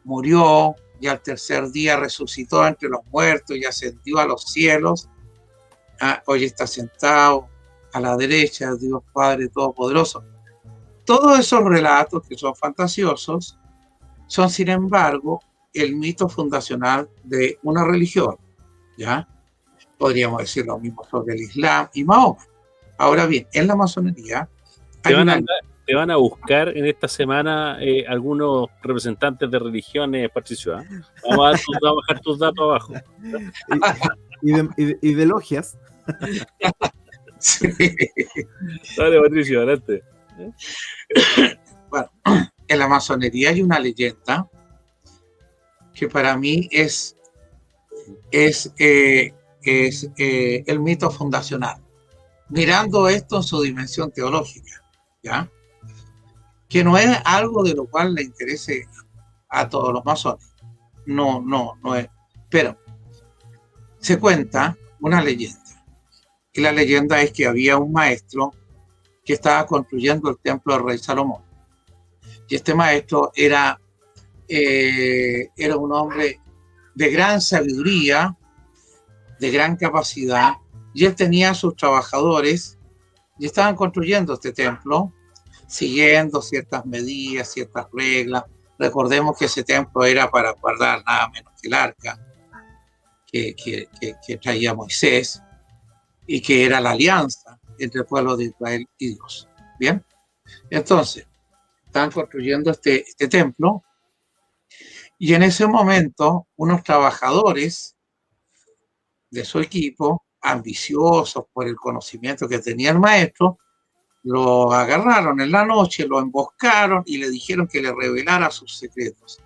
murió y al tercer día resucitó entre los muertos y ascendió a los cielos, hoy está sentado a la derecha de Dios Padre Todopoderoso. Todos esos relatos que son fantasiosos son, sin embargo, el mito fundacional de una religión, ¿ya? Podríamos decir lo mismo sobre el Islam y Mahoma. Ahora bien, en la masonería te van a buscar en esta semana algunos representantes de religiones, Patricio. Vamos a bajar tus datos abajo. y de logias. Sí. Dale, Patricio, adelante. Bueno, en la masonería hay una leyenda que para mí es el mito fundacional, mirando esto en su dimensión teológica, ¿ya? Que no es algo de lo cual le interese a todos los masones. No es. Pero se cuenta una leyenda. Y la leyenda es que había un maestro que estaba construyendo el templo del rey Salomón. Y este maestro era un hombre de gran sabiduría, de gran capacidad, y él tenía a sus trabajadores y estaban construyendo este templo, siguiendo ciertas medidas, ciertas reglas. Recordemos que ese templo era para guardar nada menos que el arca que traía Moisés y que era la alianza entre el pueblo de Israel y Dios. Bien, entonces estaban construyendo este templo y en ese momento unos trabajadores de su equipo, ambiciosos por el conocimiento que tenía el maestro, lo agarraron en la noche, lo emboscaron y le dijeron que le revelara sus secretos.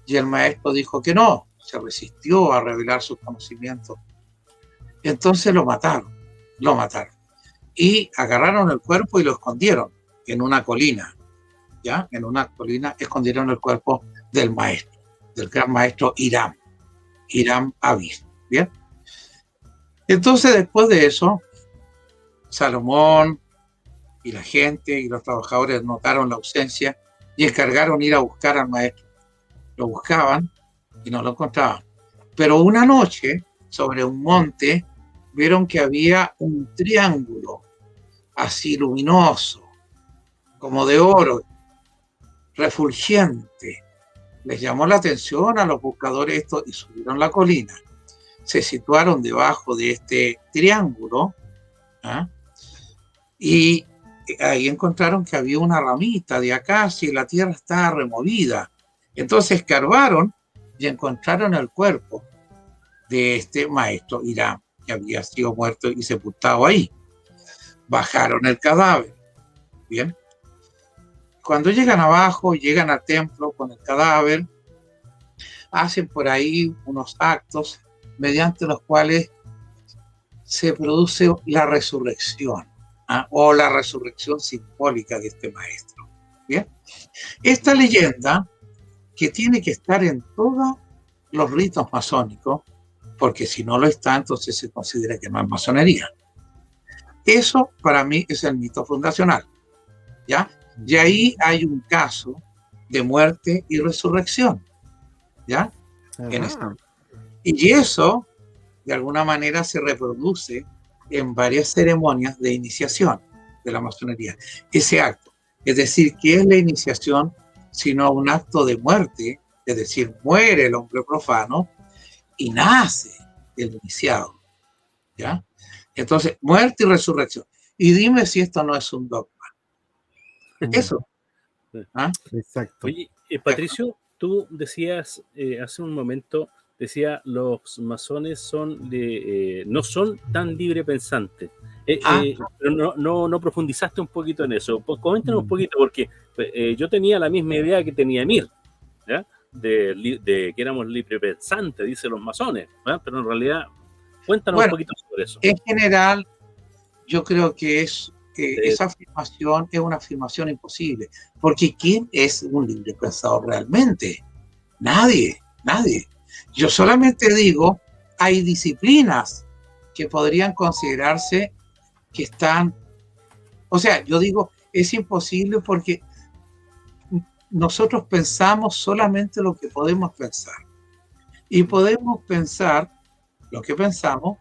Y el maestro dijo que no, se resistió a revelar sus conocimientos. Entonces lo mataron. Y agarraron el cuerpo y lo escondieron en una colina. ¿Ya? En una colina escondieron el cuerpo del maestro, del gran maestro Hiram Abi. ¿Bien? Entonces, después de eso, Salomón y la gente y los trabajadores notaron la ausencia y encargaron ir a buscar al maestro. Lo buscaban y no lo encontraban. Pero una noche, sobre un monte, vieron que había un triángulo así luminoso, como de oro, refulgente. Les llamó la atención a los buscadores esto y subieron la colina. Se situaron debajo de este triángulo, ¿ah? Y ahí encontraron que había una ramita de acacia y la tierra estaba removida. Entonces escarbaron y encontraron el cuerpo de este maestro Hiram, que había sido muerto y sepultado ahí. Bajaron el cadáver. Bien. Cuando llegan abajo, llegan al templo con el cadáver, hacen por ahí unos actos mediante los cuales se produce la resurrección, ¿ah? O la resurrección simbólica de este maestro. Bien. Esta leyenda, que tiene que estar en todos los ritos masónicos, porque si no lo está, entonces se considera que no es masonería. Eso para mí es el mito fundacional, ¿ya? Y ahí hay un caso de muerte y resurrección, ¿ya? Y eso, de alguna manera, se reproduce en varias ceremonias de iniciación de la masonería. Ese acto, es decir, ¿qué es la iniciación sino un acto de muerte? Es decir, muere el hombre profano y nace el iniciado, ¿ya? Entonces, muerte y resurrección. Y dime si esto no es un dogma. Eso. ¿Ah? Exacto. Oye, Patricio, tú decías hace un momento, los masones son no son tan libre pensantes. Pero no profundizaste un poquito en eso. Pues, coméntanos un poquito, porque yo tenía la misma idea que tenía Emir, ¿ya? De que éramos libre pensantes, dicen los masones, ¿ya? Pero en realidad, cuéntanos un poquito sobre eso. En general, yo creo que esa afirmación es una afirmación imposible, porque ¿quién es un libre pensador realmente? Nadie. Yo solamente digo, hay disciplinas que podrían considerarse que están, o sea, yo digo, es imposible porque nosotros pensamos solamente lo que podemos pensar. Y podemos pensar lo que pensamos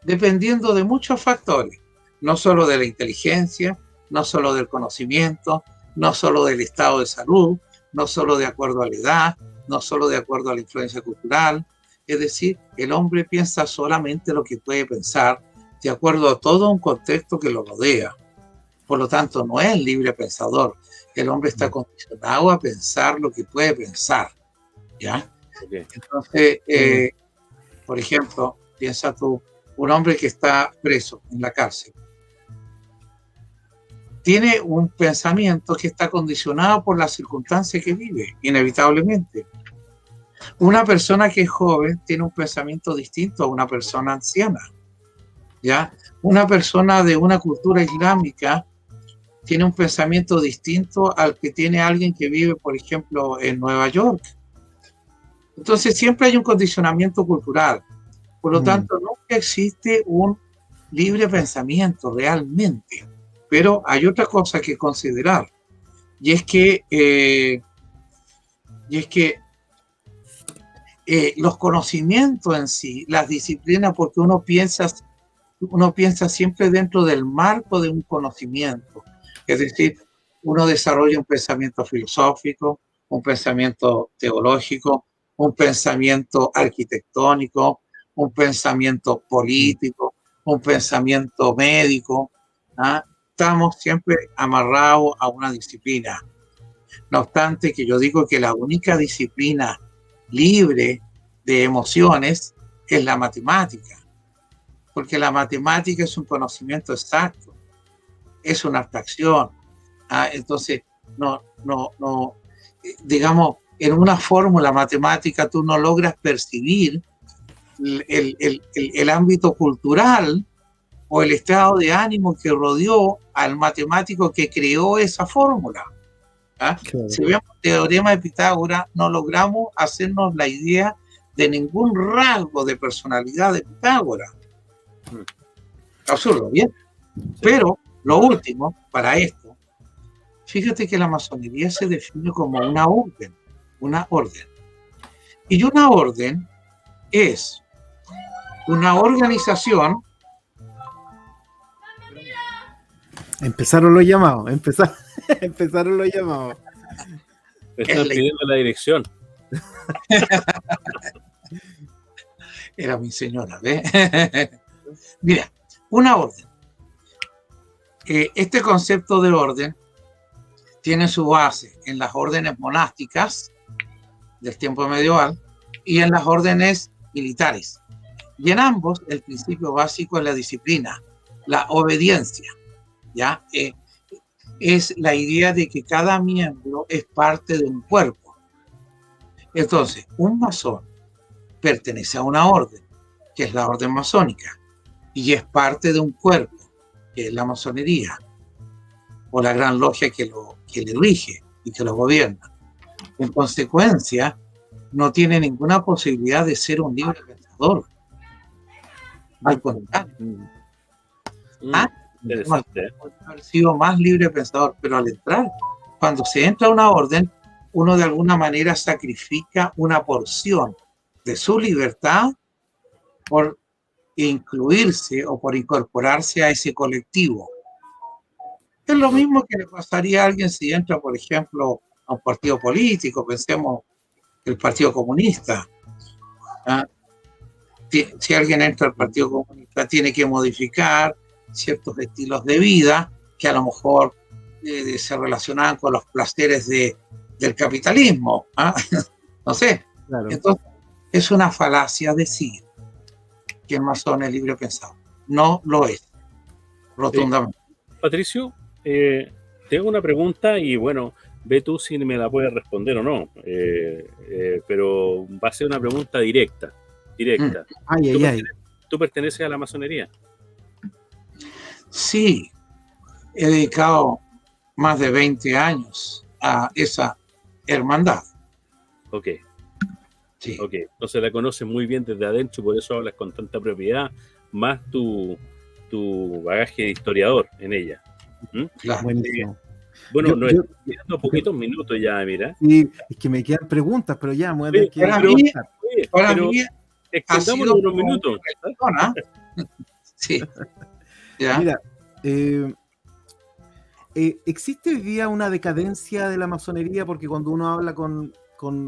dependiendo de muchos factores, no solo de la inteligencia, no solo del conocimiento, no solo del estado de salud, no solo de acuerdo a la edad, no solo de acuerdo a la influencia cultural. Es decir, el hombre piensa solamente lo que puede pensar de acuerdo a todo un contexto que lo rodea. Por lo tanto, no es libre pensador. El hombre está condicionado a pensar lo que puede pensar, ¿ya? Okay. Entonces, por ejemplo, piensa tú, un hombre que está preso en la cárcel. tiene un pensamiento que está condicionado por las circunstancias que vive, inevitablemente. Una persona que es joven tiene un pensamiento distinto a una persona anciana, ¿ya? Una persona de una cultura islámica tiene un pensamiento distinto al que tiene alguien que vive, por ejemplo, en Nueva York. Entonces siempre hay un condicionamiento cultural. Por lo tanto, nunca existe un libre pensamiento realmente. Pero hay otra cosa que considerar, y es que los conocimientos en sí, las disciplinas, porque uno piensa siempre dentro del marco de un conocimiento. Es decir, uno desarrolla un pensamiento filosófico, un pensamiento teológico, un pensamiento arquitectónico, un pensamiento político, un pensamiento médico. ¿Ah? Estamos siempre amarrados a una disciplina. No obstante, que yo digo que la única disciplina libre de emociones es la matemática, porque la matemática es un conocimiento exacto, es una abstracción. Entonces, digamos, en una fórmula matemática tú no logras percibir el ámbito cultural o el estado de ánimo que rodeó al matemático que creó esa fórmula. Claro. Si vemos el teorema de Pitágoras, no logramos hacernos la idea de ningún rasgo de personalidad de Pitágoras. Absurdo, ¿bien? Pero lo último, para esto, fíjate que la masonería se define como una orden. Y una orden es una organización. Empezaron los llamados, empezaron los llamados. Me están pidiendo la dirección. Era mi señora, ¿ves? Mira, una orden. Este concepto de orden tiene su base en las órdenes monásticas del tiempo medieval y en las órdenes militares. Y en ambos, el principio básico es la disciplina, la obediencia. ¿Ya? Es la idea de que cada miembro es parte de un cuerpo. Entonces, un masón pertenece a una orden, que es la orden masónica, y es parte de un cuerpo, que es la masonería, o la gran logia que le rige y que lo gobierna. En consecuencia, no tiene ninguna posibilidad de ser un libre pensador. Al contrario. Haber sido más libre pensador, pero al entrar, cuando se entra a una orden, uno de alguna manera sacrifica una porción de su libertad por incluirse o por incorporarse a ese colectivo. Es lo mismo que le pasaría a alguien si entra, por ejemplo, a un partido político, pensemos el Partido Comunista. Si alguien entra al Partido Comunista, tiene que modificar ciertos estilos de vida que a lo mejor se relacionaban con los placeres del capitalismo. No sé. Claro. Entonces, es una falacia decir que el masón es libre pensador. No lo es, rotundamente. Patricio, te hago una pregunta y bueno, ve tú si me la puedes responder o no. Pero va a ser una pregunta directa. ¿Tú perteneces a la masonería? Sí, he dedicado más de 20 años a esa hermandad. Ok. Sí. Ok, entonces la conoces muy bien desde adentro y por eso hablas con tanta propiedad, más tu bagaje de historiador en ella. Claro. Bueno, nos estamos quedando poquitos minutos ya, mira. Sí, es que me quedan preguntas, pero ya, me voy a tener que para mí extendámoslo unos minutos. Sí. ¿Ya? Mira, ¿existe hoy día una decadencia de la masonería? Porque cuando uno habla con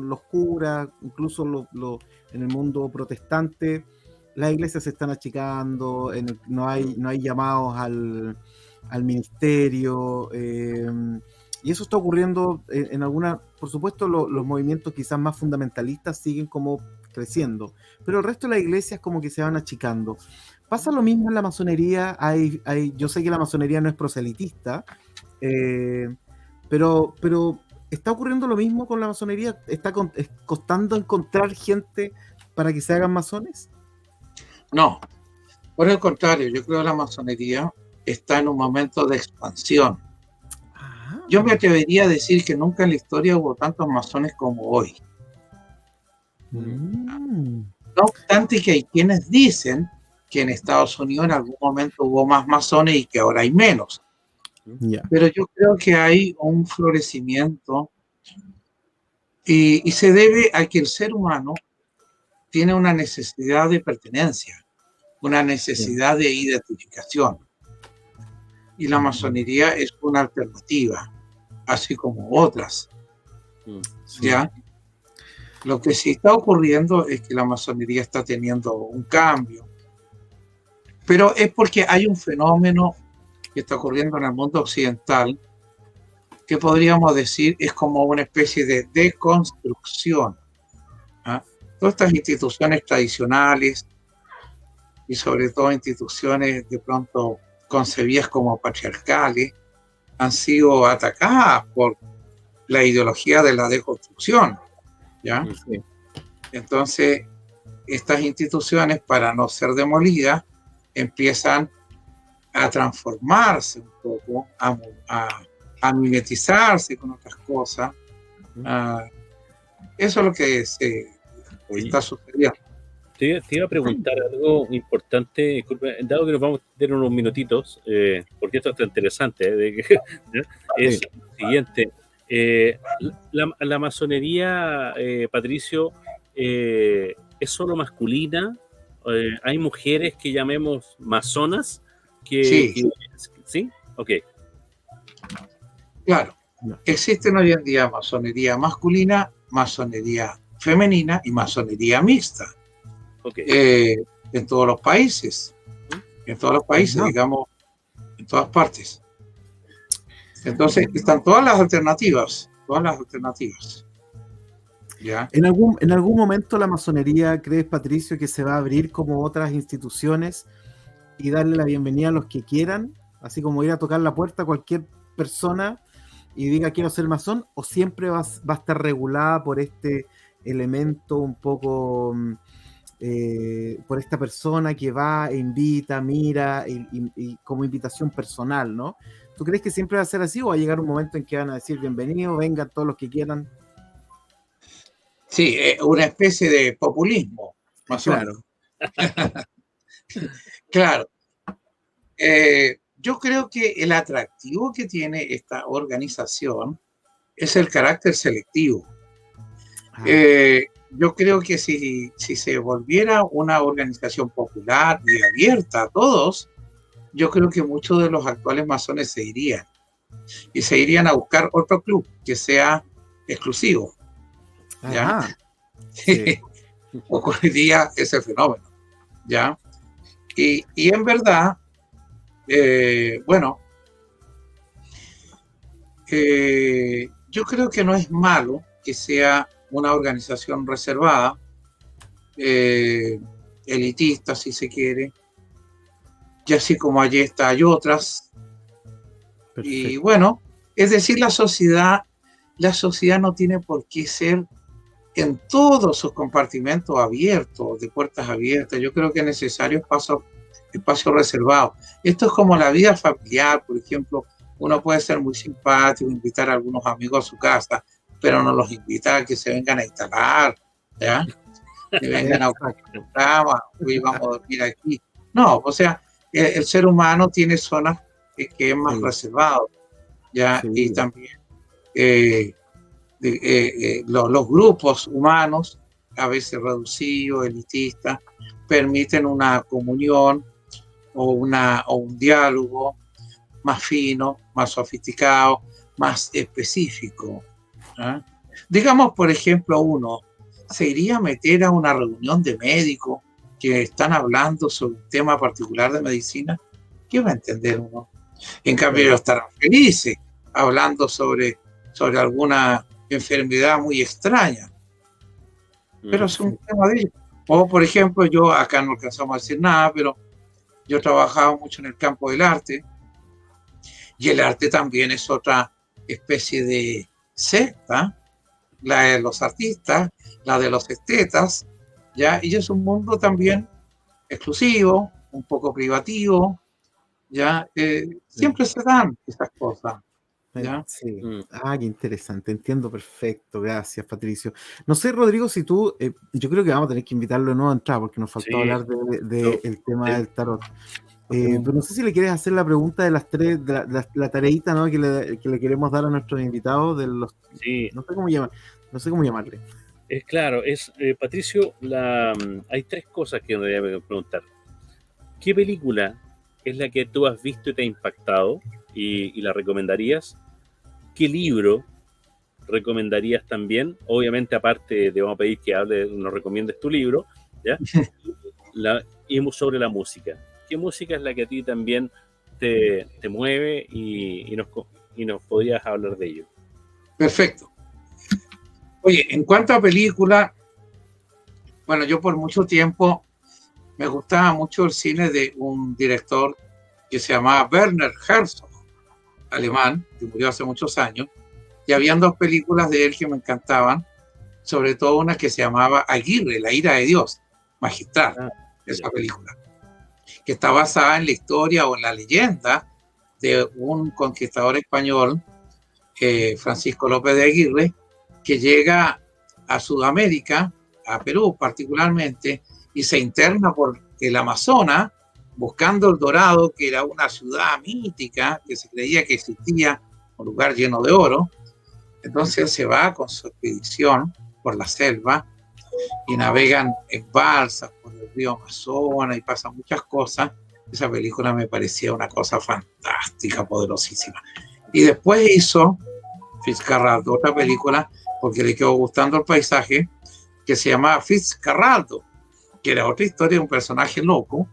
los curas, incluso en el mundo protestante, las iglesias se están achicando, no hay llamados al ministerio, y eso está ocurriendo en algunas, por supuesto los movimientos quizás más fundamentalistas siguen como creciendo, pero el resto de las iglesias como que se van achicando. ¿Pasa lo mismo en la masonería? Yo sé que la masonería no es proselitista, Pero ¿está ocurriendo lo mismo con la masonería? ¿Está costando encontrar gente para que se hagan masones? No, por el contrario, yo creo que la masonería está en un momento de expansión. Yo me atrevería a decir que nunca en la historia hubo tantos masones como hoy. No obstante que hay quienes dicen que en Estados Unidos en algún momento hubo más masones y que ahora hay menos. Pero yo creo que hay un florecimiento y se debe a que el ser humano tiene una necesidad de pertenencia, una necesidad de identificación. Y la masonería es una alternativa, así como otras. ¿Ya? Lo que sí está ocurriendo es que la masonería está teniendo un cambio, pero es porque hay un fenómeno que está ocurriendo en el mundo occidental que podríamos decir es como una especie de deconstrucción. Todas estas instituciones tradicionales y sobre todo instituciones de pronto concebidas como patriarcales han sido atacadas por la ideología de la deconstrucción, ¿ya? Sí. Entonces, estas instituciones, para no ser demolidas, empiezan a transformarse un poco, a mimetizarse con otras cosas. Eso es lo que está sucediendo. Te iba a preguntar algo importante, disculpe, dado que nos vamos a tener unos minutitos, porque esto está interesante, es lo siguiente. La masonería, Patricio, ¿es solo masculina? ¿Hay mujeres que llamemos masonas? ¿Sí? Ok. Claro. Existen hoy en día masonería masculina, masonería femenina y masonería mixta. Okay. En todos los países. En todos los países, digamos, en todas partes. Entonces, están todas las alternativas. ¿Ya? ¿En algún momento la masonería, crees, Patricio, que se va a abrir como otras instituciones y darle la bienvenida a los que quieran? Así como ir a tocar la puerta a cualquier persona y diga quiero ser masón, o siempre va a estar regulada por este elemento un poco, por esta persona que va e invita, mira, y como invitación personal, ¿no? ¿Tú crees que siempre va a ser así o va a llegar un momento en que van a decir bienvenido, vengan todos los que quieran? Sí, una especie de populismo. Claro. Claro. Yo creo que el atractivo que tiene esta organización es el carácter selectivo. Yo creo que si se volviera una organización popular y abierta a todos, yo creo que muchos de los actuales masones se irían. Y se irían a buscar otro club que sea exclusivo. ¿Ya? Sí. Ocurriría ese fenómeno. ¿Ya? Y en verdad, yo creo que no es malo que sea una organización reservada, elitista si se quiere, y así como allí hay otras. Perfecto. Y bueno, es decir, la sociedad no tiene por qué ser en todos sus compartimentos abiertos, de puertas abiertas. Yo creo que es necesario espacio reservado. Esto es como la vida familiar, por ejemplo. Uno puede ser muy simpático, invitar a algunos amigos a su casa, pero no los invita a que se vengan a instalar, ¿ya? Que vengan a buscar una cama, hoy vamos a dormir aquí. No, o sea, el ser humano tiene zonas que es más reservado, ¿ya? Sí. Y también los grupos humanos, a veces reducidos, elitistas, permiten una comunión o un diálogo más fino, más sofisticado, más específico. ¿Eh? Digamos, por ejemplo, uno se iría a meter a una reunión de médicos que están hablando sobre un tema particular de medicina. ¿Qué va a entender uno? En cambio, ellos estarán felices hablando sobre alguna enfermedad muy extraña. Pero es un tema de ellos. O, por ejemplo, yo acá no alcanzamos a decir nada, pero yo trabajaba mucho en el campo del arte Y el arte también es otra especie de secta, la de los artistas, la de los estetas, ¿ya? Y es un mundo también exclusivo, un poco privativo, ¿ya? Siempre se dan esas cosas, ¿ya? Sí. Qué interesante, entiendo perfecto, gracias Patricio. No sé, Rodrigo, si tú, yo creo que vamos a tener que invitarlo de nuevo a entrar porque nos faltó hablar del tema del tarot. Pero no sé si le quieres hacer la pregunta de las tres, de la tareita, ¿no? que le queremos dar a nuestros invitados, de los, no sé cómo llamarle. Es claro, Patricio, hay tres cosas que me voy a preguntar. ¿Qué película es la que tú has visto y te ha impactado y la recomendarías? ¿Qué libro recomendarías también? Obviamente, aparte te vamos a pedir que nos recomiendes tu libro, ¿ya? Y sobre la música. ¿Qué música es la que a ti también te mueve y nos podrías hablar de ello? Perfecto. Oye, en cuanto a película, bueno, yo por mucho tiempo me gustaba mucho el cine de un director que se llamaba Werner Herzog, alemán, que murió hace muchos años, y habían dos películas de él que me encantaban, sobre todo una que se llamaba Aguirre, la ira de Dios, magistral, esa película, que está basada en la historia o en la leyenda de un conquistador español, Francisco López de Aguirre, que llega a Sudamérica, a Perú particularmente, y se interna por el Amazonas buscando el Dorado, que era una ciudad mítica que se creía que existía, un lugar lleno de oro. Entonces se va con su expedición por la selva y navegan en balsas por el río Amazonas y pasan muchas cosas. Esa película me parecía una cosa fantástica, poderosísima. Y después hizo Fitzcarraldo, otra película, porque le quedó gustando el paisaje, que se llamaba Fitzcarraldo, que era otra historia de un personaje loco,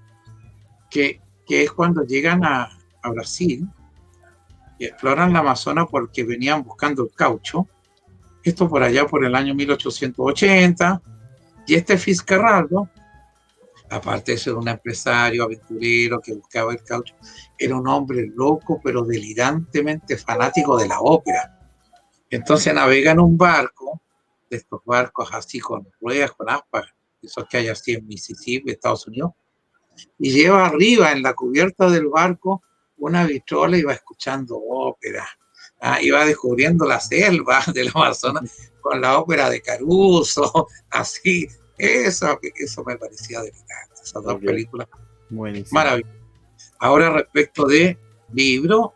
que es cuando llegan a Brasil y exploran la Amazonas porque venían buscando el caucho. Esto por allá por el año 1880. Y este Fitzcarraldo, aparte de ser un empresario aventurero que buscaba el caucho, era un hombre loco pero delirantemente fanático de la ópera. Entonces navega en un barco, de estos barcos así con ruedas, con aspas, esos que hay así en Mississippi, Estados Unidos, y lleva arriba en la cubierta del barco una vitrola y va escuchando ópera. Iba descubriendo la selva del Amazonas con la ópera de Caruso, así. Eso me parecía delirante, esas dos películas. Buenísimo. Maravilloso. Ahora respecto de libro,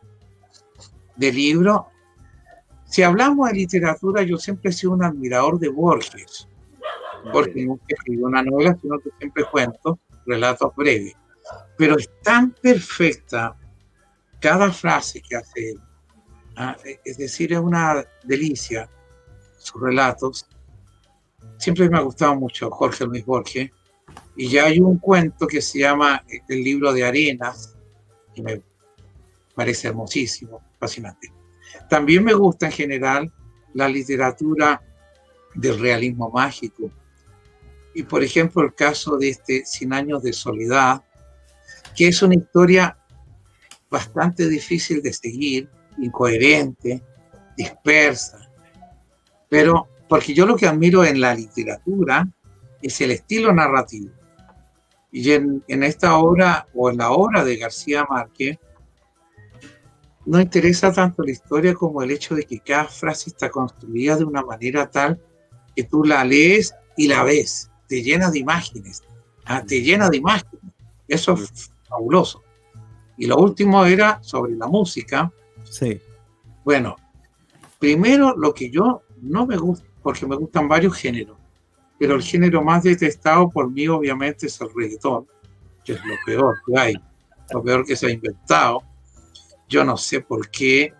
si hablamos de literatura, yo siempre he sido un admirador de Borges, porque nunca escribió una novela, sino que siempre cuento relatos breves. Pero es tan perfecta cada frase que hace él. Es decir, es una delicia sus relatos. Siempre me ha gustado mucho Jorge Luis Borges. Y ya hay un cuento que se llama El libro de arenas, que me parece hermosísimo, fascinante. También me gusta en general la literatura del realismo mágico. Y por ejemplo el caso de 100 años de soledad, que es una historia bastante difícil de seguir, incoherente, dispersa. Pero porque yo lo que admiro en la literatura es el estilo narrativo. Y en esta obra, o en la obra de García Márquez, no interesa tanto la historia como el hecho de que cada frase está construida de una manera tal que tú la lees y la ves, te llena de imágenes, te llena de imágenes. Eso es fabuloso. Y lo último era sobre la música. Sí. Bueno, primero lo que yo no me gusta, porque me gustan varios géneros, pero el género más detestado por mí obviamente es el reggaetón, que es lo peor que hay, lo peor que se ha inventado. Yo no sé por qué,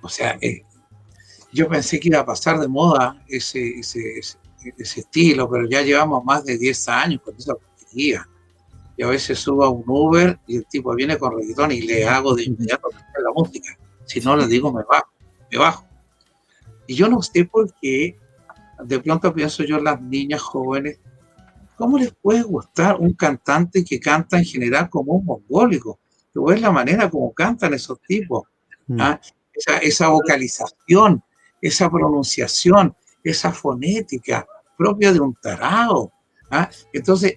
o sea, yo pensé que iba a pasar de moda ese estilo, pero ya llevamos más de 10 años con esa porquería. Y a veces subo a un Uber y el tipo viene con reggaetón y le hago de inmediato la música. Si no le digo, me bajo. Y yo no sé por qué, de pronto pienso yo en las niñas jóvenes, ¿cómo les puede gustar un cantante que canta en general como un mongólico? tú ves la manera como cantan esos tipos, ¿ah? Esa vocalización, esa pronunciación, esa fonética propia de un tarao, ¿ah? Entonces,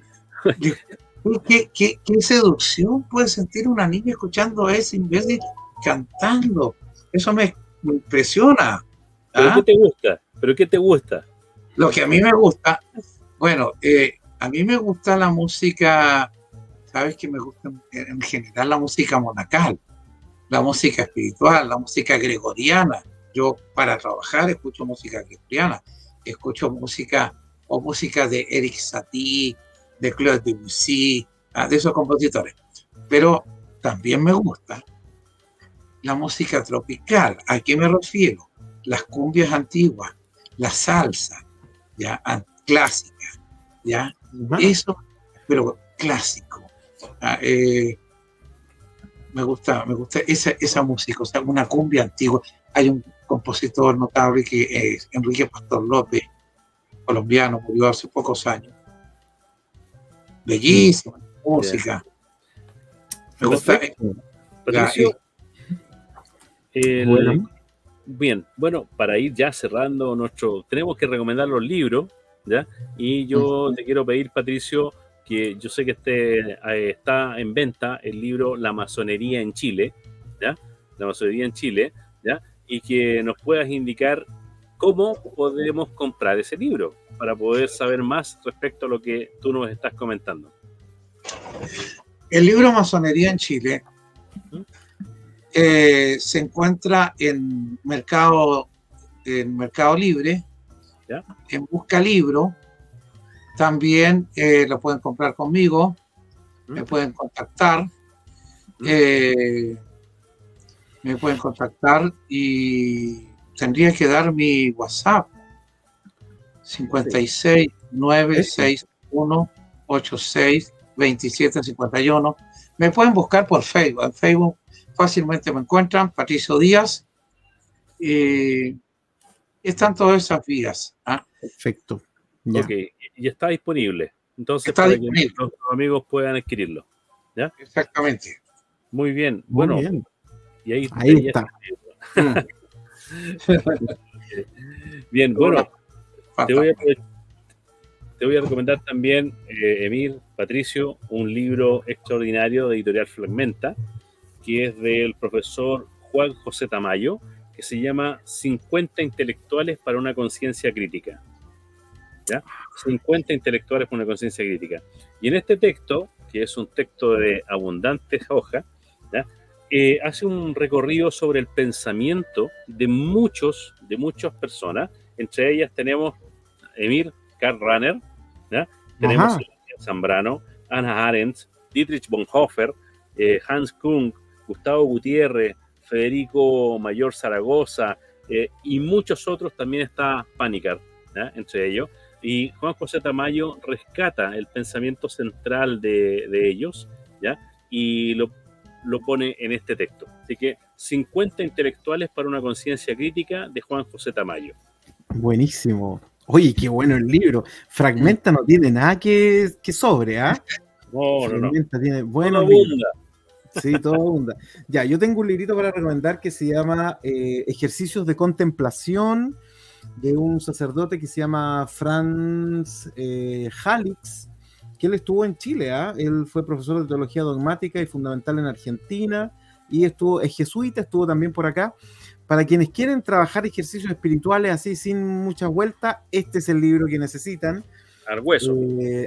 ¿qué seducción puede sentir una niña escuchando eso en vez de cantando? Eso me impresiona. ¿Pero ¿ah? qué te gusta? ¿Pero qué te gusta? Lo que a mí me gusta, bueno, a mí me gusta la música, sabes que me gusta en general la música monacal, la música espiritual, la música gregoriana. Yo para trabajar escucho música gregoriana, escucho música o música de Eric Satie, de Claude Debussy, de esos compositores. Pero también me gusta la música tropical. ¿A qué me refiero? Las cumbias antiguas, la salsa, ya clásica, ya eso, pero clásico. Me gusta esa música, o sea, una cumbia antigua. Hay un compositor notable que es Enrique Pastor López, colombiano, murió hace pocos años. Bellísima música. Me gusta. Patricio, Bueno. Bien, bueno, para ir ya cerrando tenemos que recomendar los libros, ¿ya? Y yo te quiero pedir, Patricio, que yo sé que está en venta el libro La Masonería en Chile, ¿ya? La Masonería en Chile, ¿ya? Y que nos puedas indicar cómo podemos comprar ese libro para poder saber más respecto a lo que tú nos estás comentando. El libro Masonería en Chile se encuentra en Mercado Libre, ¿ya? En Busca Libro. También lo pueden comprar conmigo, me pueden contactar. Me pueden contactar y tendría que dar mi WhatsApp 56961862751. Me pueden buscar por Facebook. En Facebook fácilmente me encuentran, Patricio Díaz. Están todas esas vías. Perfecto. Ya. Ok, y está disponible. Entonces, está para disponible. Que nuestros amigos puedan adquirirlo. ¿Ya? Exactamente. Muy bien. Muy bueno, bien. Y ahí está. Bien, bueno, te voy a recomendar también, Emir, Patricio, un libro extraordinario de Editorial Fragmenta, que es del profesor Juan José Tamayo, que se llama 50 intelectuales para una conciencia crítica. ¿Ya? 50 intelectuales para una conciencia crítica. Y en este texto, que es un texto de abundantes hojas, ¿ya? Hace un recorrido sobre el pensamiento de muchas personas. Entre ellas tenemos Emir Karl Rahner, ¿ya? Tenemos Zambrano, Hannah Arendt, Dietrich Bonhoeffer, Hans Kung, Gustavo Gutiérrez, Federico Mayor Zaragoza, y muchos otros. También está Panikkar, ¿ya? Entre ellos. Y Juan José Tamayo rescata el pensamiento central de ellos, ¿ya? Y lo pone en este texto. Así que 50 intelectuales para una conciencia crítica de Juan José Tamayo. Buenísimo. Oye, qué bueno el libro. Fragmenta no tiene nada que sobre, ¿ah? No. Fragmenta tiene buenos libros. Sí, todo abunda. Ya, yo tengo un librito para recomendar que se llama Ejercicios de Contemplación, de un sacerdote que se llama Franz Halix, que él estuvo en Chile, él fue profesor de teología dogmática y fundamental en Argentina, y es jesuita, estuvo también por acá. Para quienes quieren trabajar ejercicios espirituales así sin muchas vueltas, este es el libro que necesitan. Al hueso.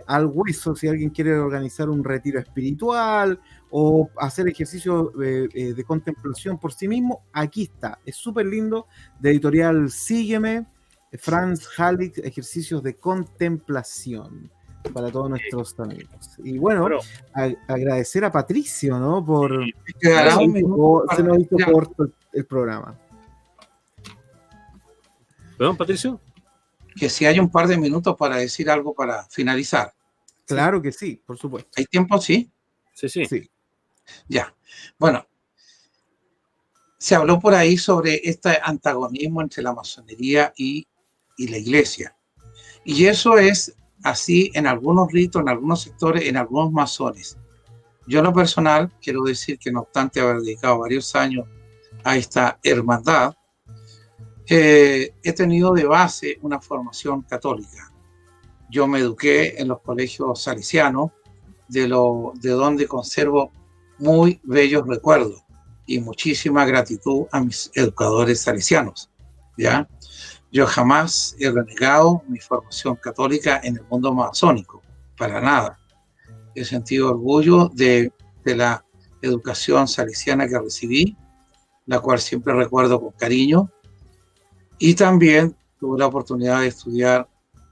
Al hueso, si alguien quiere organizar un retiro espiritual o hacer ejercicios de contemplación por sí mismo, aquí está. Es súper lindo, de editorial Sígueme, Franz Halix, Ejercicios de Contemplación, para todos nuestros amigos. Y bueno, agradecer a Patricio, ¿no? Se nos hizo corto el programa. ¿Perdón, Patricio? Que si hay un par de minutos para decir algo para finalizar. Claro que sí, por supuesto. ¿Hay tiempo? Sí. Sí. Ya. Bueno, se habló por ahí sobre este antagonismo entre la masonería y la iglesia. Y eso es así en algunos ritos, en algunos sectores, en algunos masones. Yo en lo personal quiero decir que no obstante haber dedicado varios años a esta hermandad, he tenido de base una formación católica. Yo me eduqué en los colegios salesianos, de donde conservo muy bellos recuerdos y muchísima gratitud a mis educadores salesianos, ¿ya? Yo jamás he renegado mi formación católica en el mundo masónico, para nada. He sentido orgullo de la educación salesiana que recibí, la cual siempre recuerdo con cariño, y también tuve la oportunidad de estudiar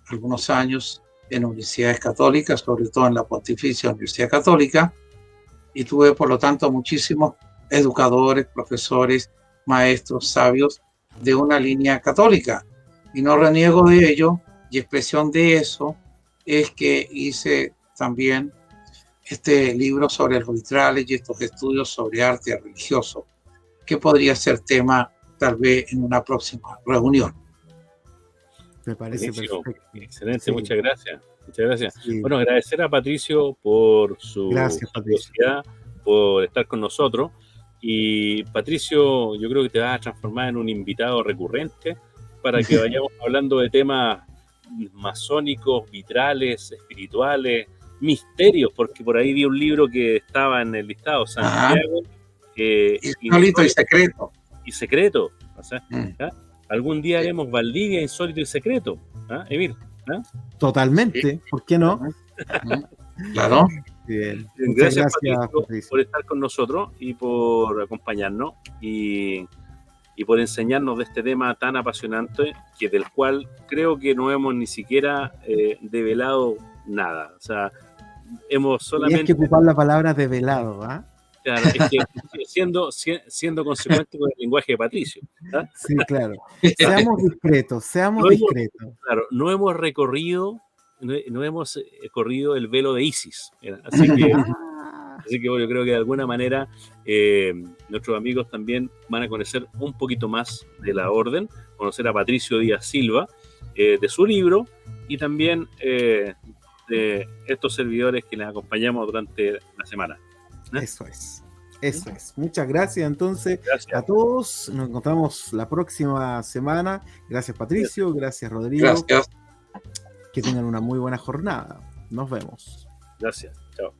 algunos años en universidades católicas, sobre todo en la Pontificia Universidad Católica, y tuve por lo tanto muchísimos educadores, profesores, maestros, sabios de una línea católica, y no reniego de ello, y expresión de eso es que hice también este libro sobre los vitrales y estos estudios sobre arte religioso, que podría ser tema tal vez en una próxima reunión. Me parece buenísimo, perfecto. Excelente, Sí. muchas gracias. Muchas gracias. Sí. Bueno, agradecer a Patricio por su generosidad, por estar con nosotros. Y Patricio, yo creo que te vas a transformar en un invitado recurrente para que vayamos hablando de temas masónicos, vitrales, espirituales, misterios, porque por ahí vi un libro que estaba en el listado, Santiago. Insólito y secreto. Y secreto. O sea, algún día haremos Valdivia, insólito y secreto. Emil. Totalmente, sí. ¿Por qué no? Claro. Bien. Gracias Patricio, por estar con nosotros y por acompañarnos y por enseñarnos de este tema tan apasionante, que del cual creo que no hemos ni siquiera develado nada. O sea, hemos solamente... Tienes que ocupar la palabra develado, ¿ah? Claro, es que siendo consecuente con el lenguaje de Patricio. Sí, claro. Seamos discretos. Claro, no hemos recorrido el velo de Isis. Así que bueno, yo creo que de alguna manera nuestros amigos también van a conocer un poquito más de la orden, conocer a Patricio Díaz Silva, de su libro, y también de estos servidores que les acompañamos durante la semana. Eso es. Muchas gracias entonces a todos. Nos encontramos la próxima semana. Gracias Patricio, gracias Rodrigo. Gracias. Que tengan una muy buena jornada. Nos vemos. Gracias. Chao.